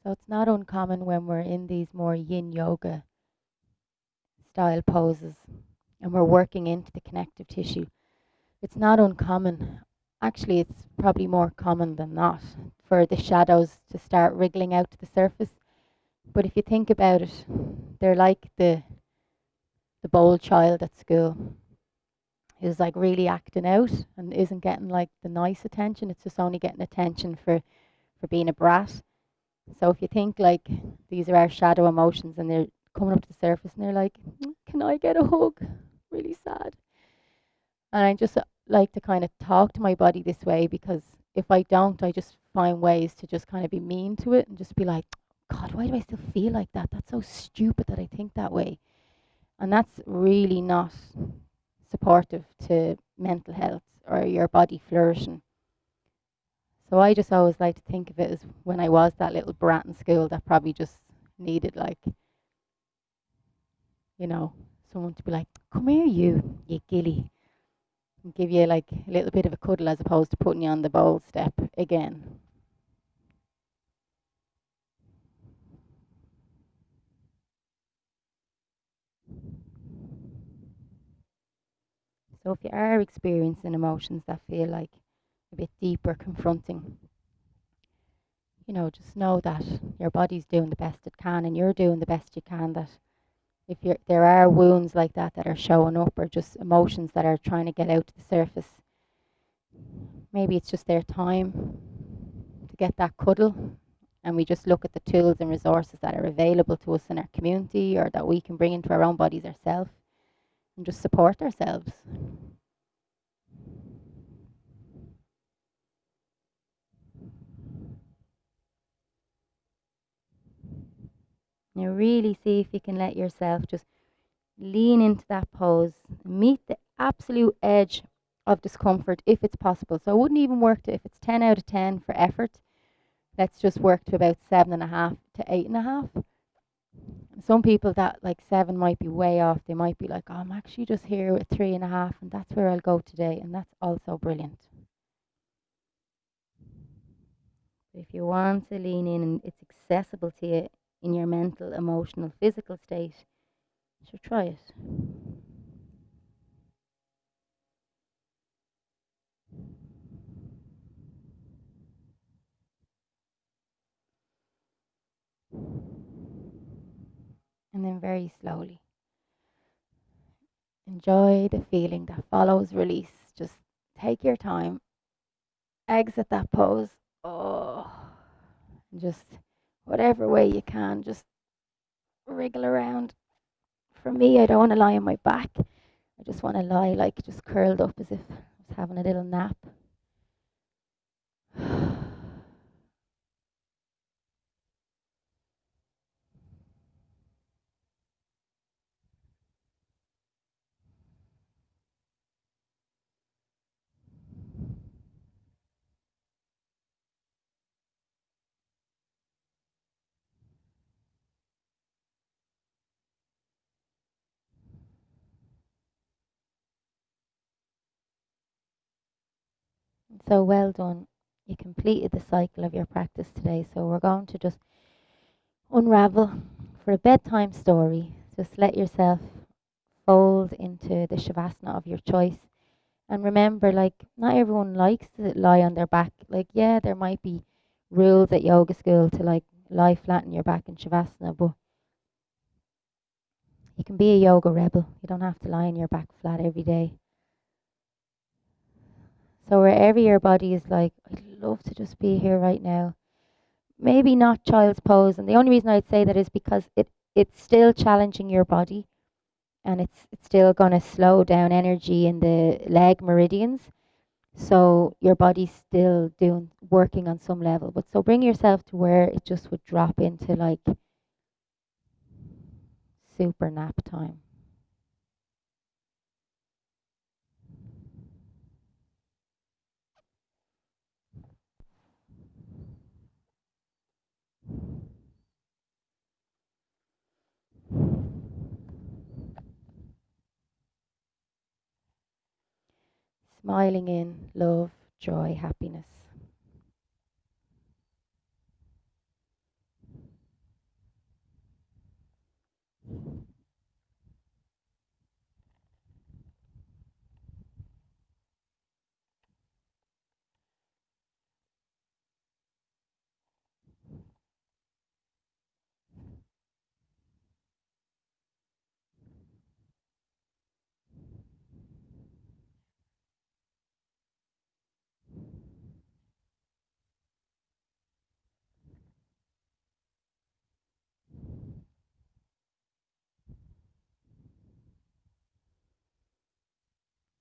So it's not uncommon when we're in these more yin yoga style poses and we're working into the connective tissue. It's not uncommon. Actually, it's probably more common than not for the shadows to start wriggling out to the surface. But if you think about it, they're like the bold child at school who's like really acting out and isn't getting like the nice attention. It's just only getting attention for being a brat. So if you think like these are our shadow emotions and they're coming up to the surface and they're like, can I get a hug? Really sad. And I just like to kind of talk to my body this way because if I don't, I just find ways to just kind of be mean to it and just be like, God, why do I still feel like that? That's so stupid that I think that way. And that's really not supportive to mental health or your body flourishing. So I just always like to think of it as when I was that little brat in school that probably just needed like, you know, someone to be like, come here you gilly, and give you like a little bit of a cuddle as opposed to putting you on the bowl step again. So if you are experiencing emotions that feel like a bit deeper, confronting, just know that your body's doing the best it can and you're doing the best you can. That if there are wounds like that that are showing up or just emotions that are trying to get out to the surface, maybe it's just their time to get that cuddle. And we just look at the tools and resources that are available to us in our community or that we can bring into our own bodies ourselves and just support ourselves. Now, really see if you can let yourself just lean into that pose, meet the absolute edge of discomfort if it's possible. So I wouldn't even work to if it's 10 out of 10 for effort. Let's just work to about 7.5 to 8.5. Some people that like 7 might be way off. They might be like, oh, I'm actually just here with 3.5, and that's where I'll go today. And that's also brilliant. If you want to lean in and it's accessible to you in your mental, emotional, physical state, so try it. And then very slowly enjoy the feeling that follows release. Just take your time, exit that pose. Oh, and just whatever way you can, just wriggle around. For me, I don't want to lie on my back. I just want to lie like just curled up as if I was having a little nap. So well done. You completed the cycle of your practice today. So we're going to just unravel for a bedtime story. Just let yourself fold into the shavasana of your choice. And remember, like, not everyone likes to lie on their back. Like, yeah, there might be rules at yoga school to like lie flat on your back in shavasana, but you can be a yoga rebel. You don't have to lie on your back flat every day. So wherever your body is like, I'd love to just be here right now. Maybe not child's pose. And the only reason I'd say that is because it's still challenging your body and it's still going to slow down energy in the leg meridians. So your body's still working on some level. But so bring yourself to where it just would drop into like super nap time. Smiling in love, joy, happiness.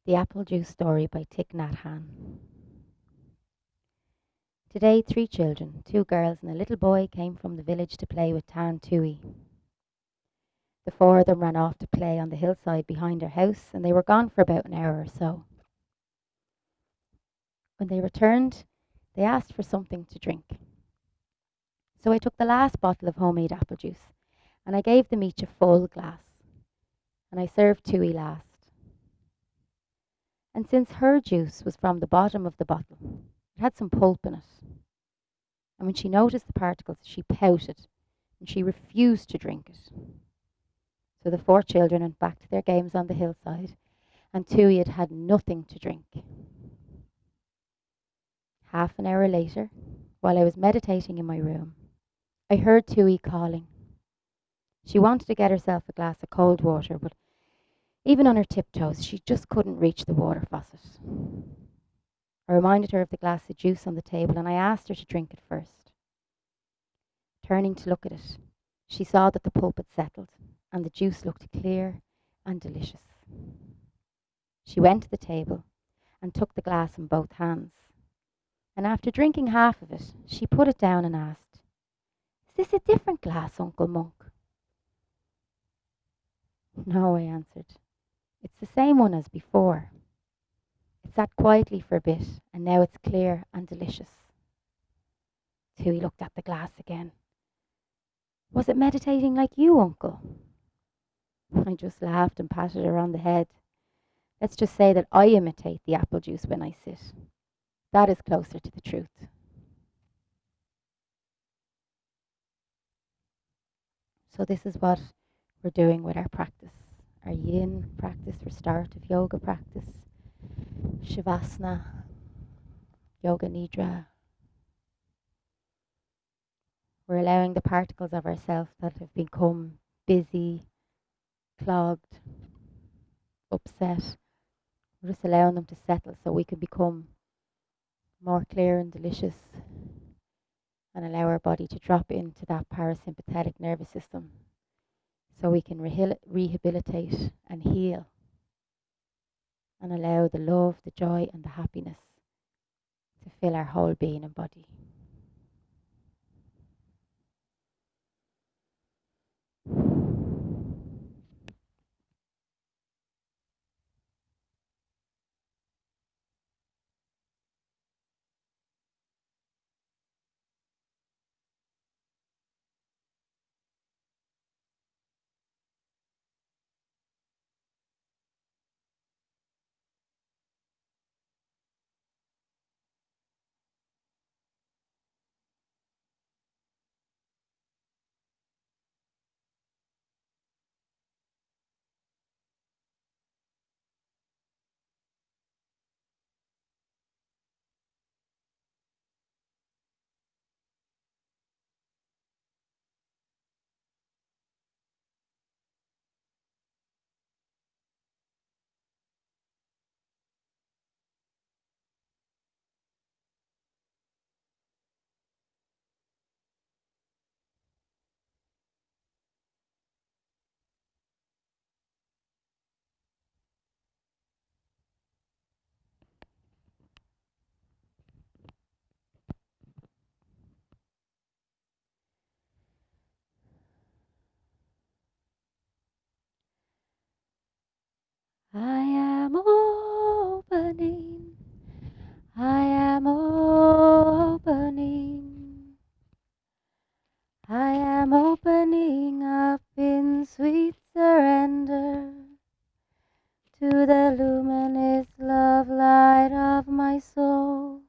The Apple Juice Story by Thich Nhat Hanh. Today, 3 children, 2 girls and a little boy, came from the village to play with Tan Tui. The 4 of them ran off to play on the hillside behind our house, and they were gone for about an hour or so. When they returned, they asked for something to drink. So I took the last bottle of homemade apple juice, and I gave them each a full glass, and I served Tui last. And since her juice was from the bottom of the bottle, it had some pulp in it. And when she noticed the particles, she pouted, and she refused to drink it. So the 4 children went back to their games on the hillside, and Tui had had nothing to drink. Half an hour later, while I was meditating in my room, I heard Tui calling. She wanted to get herself a glass of cold water, but even on her tiptoes, she just couldn't reach the water faucet. I reminded her of the glass of juice on the table, and I asked her to drink it first. Turning to look at it, she saw that the pulp had settled, and the juice looked clear and delicious. She went to the table and took the glass in both hands, and after drinking half of it, she put it down and asked, "Is this a different glass, Uncle Monk?" "No," I answered. "It's the same one as before. It sat quietly for a bit, and now it's clear and delicious." Tui looked at the glass again. "Was it meditating like you, Uncle?" I just laughed and patted her on the head. Let's just say that I imitate the apple juice when I sit. That is closer to the truth. So this is what we're doing with our practice. Our yin practice, restorative yoga practice, shavasana, yoga nidra. We're allowing the particles of ourselves that have become busy, clogged, upset. We're just allowing them to settle so we can become more clear and delicious and allow our body to drop into that parasympathetic nervous system so we can rehabilitate and heal and allow the love, the joy and the happiness to fill our whole being and body. I am opening. I am opening. I am opening up in sweet surrender to the luminous love light of my soul.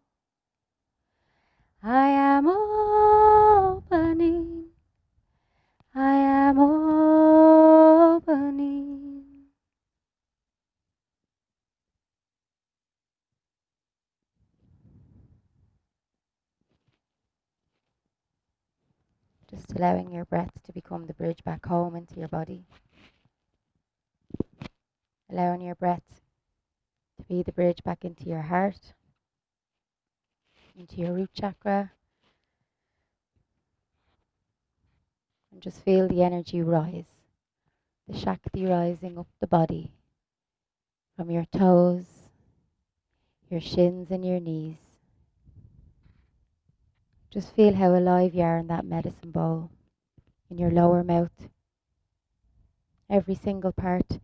I am opening. I am opening. Just allowing your breath to become the bridge back home into your body. Allowing your breath to be the bridge back into your heart, into your root chakra. And just feel the energy rise, the Shakti rising up the body from your toes, your shins and your knees. Just feel how alive you are in that medicine bowl, in your lower mouth, every single part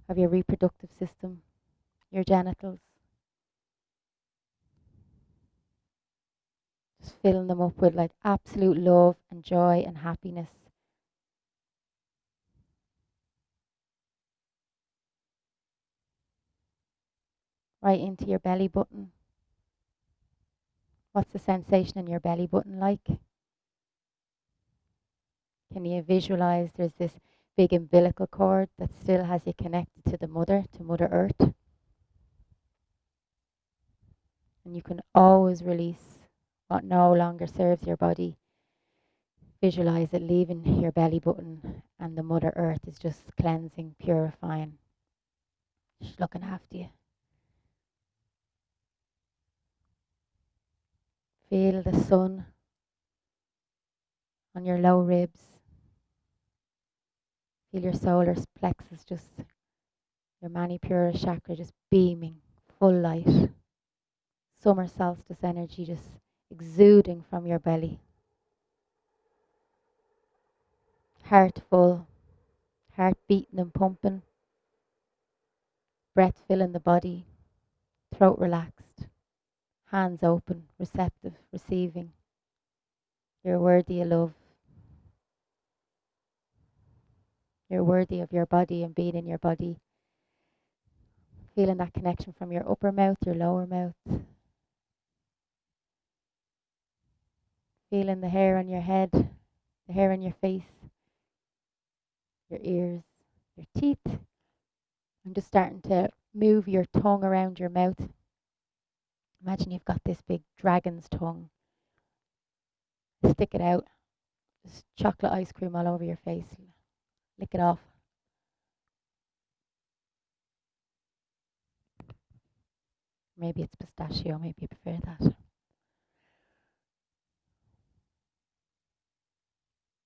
of your reproductive system, your genitals. Just filling them up with like absolute love and joy and happiness. Right into your belly button. What's the sensation in your belly button like? Can you visualize there's this big umbilical cord that still has you connected to the mother, to Mother Earth? And you can always release what no longer serves your body. Visualize it leaving your belly button and the Mother Earth is just cleansing, purifying. She's looking after you. Feel the sun on your low ribs. Feel your solar plexus, just your Manipura chakra just beaming, full light. Summer solstice energy just exuding from your belly. Heart full, heart beating and pumping. Breath filling the body, throat relaxed, hands open, receptive, receiving. You're worthy of love. You're worthy of your body and being in your body. Feeling that connection from your upper mouth, your lower mouth. Feeling the hair on your head, the hair on your face, your ears, your teeth. I'm just starting to move your tongue around your mouth. Imagine you've got this big dragon's tongue. Stick it out. Just chocolate ice cream all over your face. Lick it off. Maybe it's pistachio, maybe you prefer that.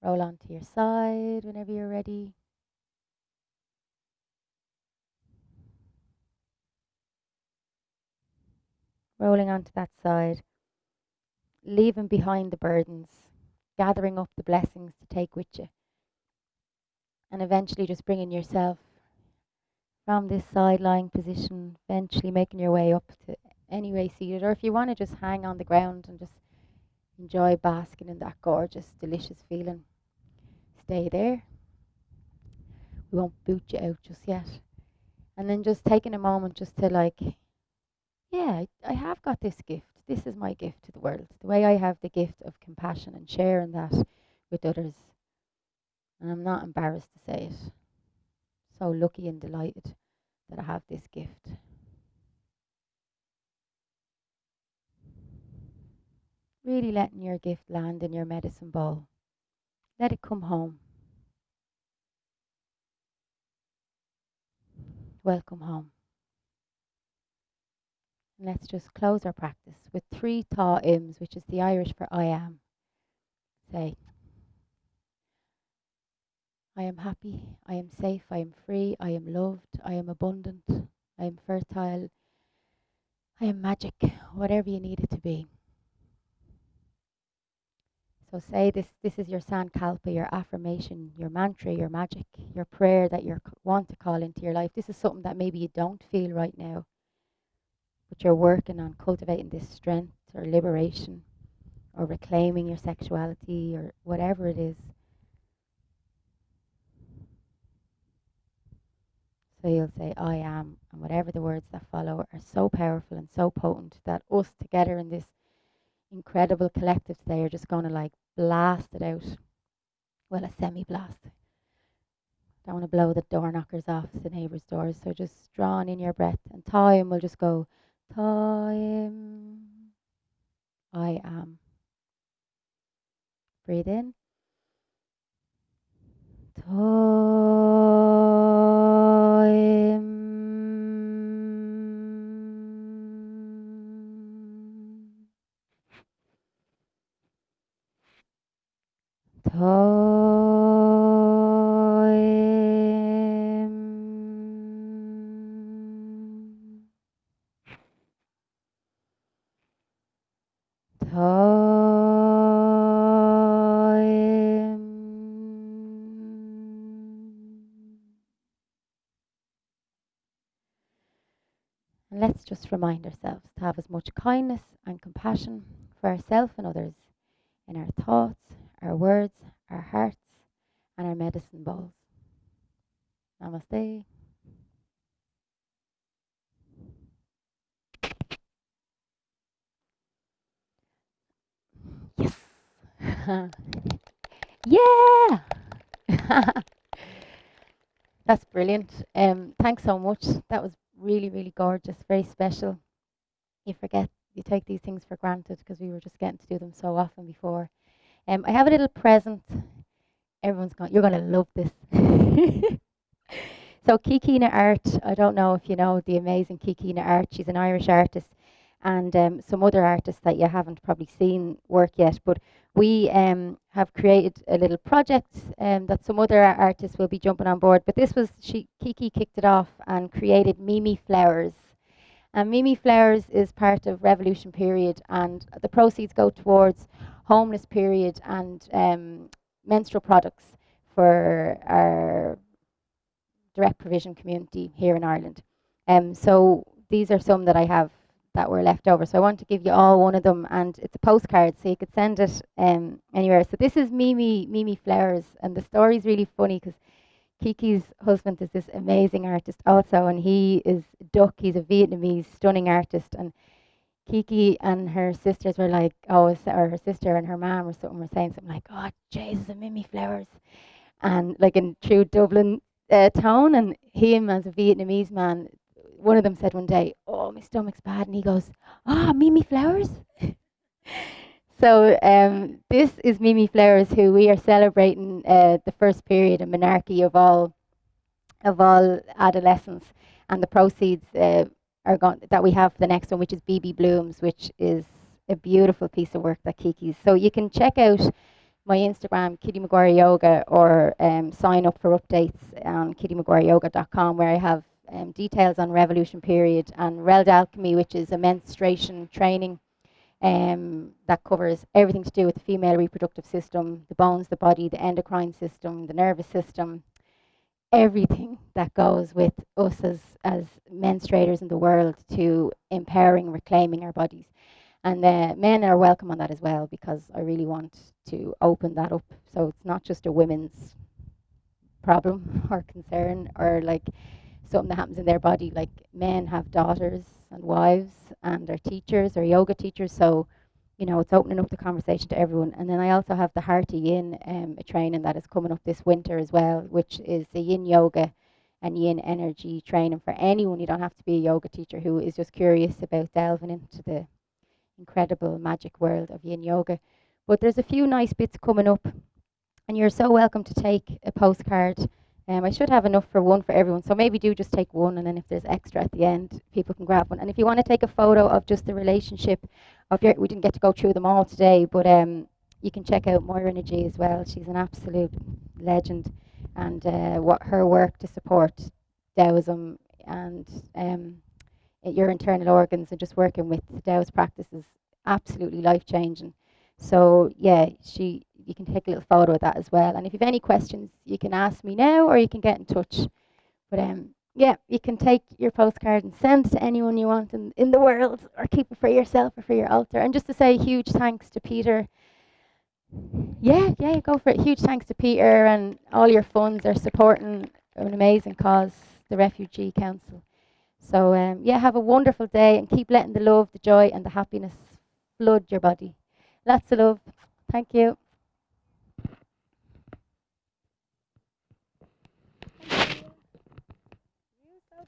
Roll onto your side whenever you're ready. Rolling onto that side. Leaving behind the burdens. Gathering up the blessings to take with you. And eventually just bringing yourself from this side lying position, eventually making your way up to any way seated. Or if you want to just hang on the ground and just enjoy basking in that gorgeous, delicious feeling, stay there. We won't boot you out just yet. And then just taking a moment just to like, yeah, I have got this gift. This is my gift to the world. The way I have the gift of compassion and sharing that with others. And I'm not embarrassed to say it. So lucky and delighted that I have this gift. Really letting your gift land in your medicine bowl. Let it come home. Welcome home. And let's just close our practice with 3 ta ims, which is the Irish for I am. Say, I am happy, I am safe, I am free, I am loved, I am abundant, I am fertile, I am magic, whatever you need it to be. So say this is your sankalpa, your affirmation, your mantra, your magic, your prayer that you want to call into your life. This is something that maybe you don't feel right now, but you're working on cultivating this strength or liberation or reclaiming your sexuality or whatever it is. So you'll say, I am, and whatever the words that follow are so powerful and so potent that us together in this incredible collective today are just going to like blast it out. Well, a semi-blast. Don't want to blow the door knockers off the neighbours' doors. So just drawing in your breath, and time will just go, time, I am. Breathe in. Time. Time. just remind ourselves to have as much kindness and compassion for ourselves and others in our thoughts, our words, our hearts, and our medicine bowls. Namaste. Yes. Yeah. That's brilliant. Thanks so much. That was really, really gorgeous, very special. You forget, you take these things for granted because we were just getting to do them so often before. I have a little present. Everyone's going, you're going to love this. So Kikina Art, I don't know if you know the amazing Kikina Art. She's an Irish artist, and some other artists that you haven't probably seen work yet. But we have created a little project that some other artists will be jumping on board. But this was Kiki kicked it off and created Mimi Flowers. And Mimi Flowers is part of Revolution Period, and the proceeds go towards homeless period and menstrual products for our direct provision community here in Ireland. So these are some that I have that were left over. So I want to give you all one of them, and it's a postcard, so you could send it anywhere. So this is Mimi Flowers, and the story's really funny because Kiki's husband is this amazing artist also, and he is Duck. He's a Vietnamese stunning artist, and Kiki and her sisters were like, or her sister and her mom or something were saying something like, "Oh, Jesus, a Mimi Flowers," and like in true Dublin tone. And him as a Vietnamese man, one of them said one day, "Oh, my stomach's bad," and he goes, "Ah, Mimi Flowers." So this is Mimi Flowers, who we are celebrating the first period of monarchy of all adolescents, and the proceeds are gone that we have for the next one, which is BB Blooms, which is a beautiful piece of work that Kiki's. So you can check out my Instagram, Kitty Maguire Yoga, or sign up for updates on kittymaguireyoga.com, where I have details on Revolution Period and Reld Alchemy, which is a menstruation training that covers everything to do with the female reproductive system, the bones, the body, the endocrine system, the nervous system, everything that goes with us as menstruators in the world to empowering, reclaiming our bodies. And men are welcome on that as well, because I really want to open that up so it's not just a women's problem or concern or like something that happens in their body. Like, men have daughters and wives and are teachers or yoga teachers, so it's opening up the conversation to everyone. And then I also have the Hearty Yin a training that is coming up this winter as well, which is the Yin yoga and Yin energy training for anyone. You don't have to be a yoga teacher who is just curious about delving into the incredible magic world of Yin yoga. But there's a few nice bits coming up, and you're so welcome to take a postcard. I should have enough for one for everyone, so maybe do just take one, and then if there's extra at the end, people can grab one. And if you want to take a photo of just the relationship of we didn't get to go through them all today, but you can check out Moira Energy as well. She's an absolute legend, and what her work to support Taoism and your internal organs and just working with Taoist practices, absolutely life changing. So yeah, you can take a little photo of that as well. And if you have any questions, you can ask me now or you can get in touch. But yeah, you can take your postcard and send it to anyone you want in the world, or keep it for yourself or for your altar. And just to say huge thanks to Peter. Yeah, go for it. Huge thanks to Peter, and all your funds are supporting an amazing cause, the Refugee Council. So yeah, have a wonderful day and keep letting the love, the joy and the happiness flood your body. Lots of love. Thank you. So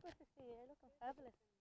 good to see you. Looking fabulous.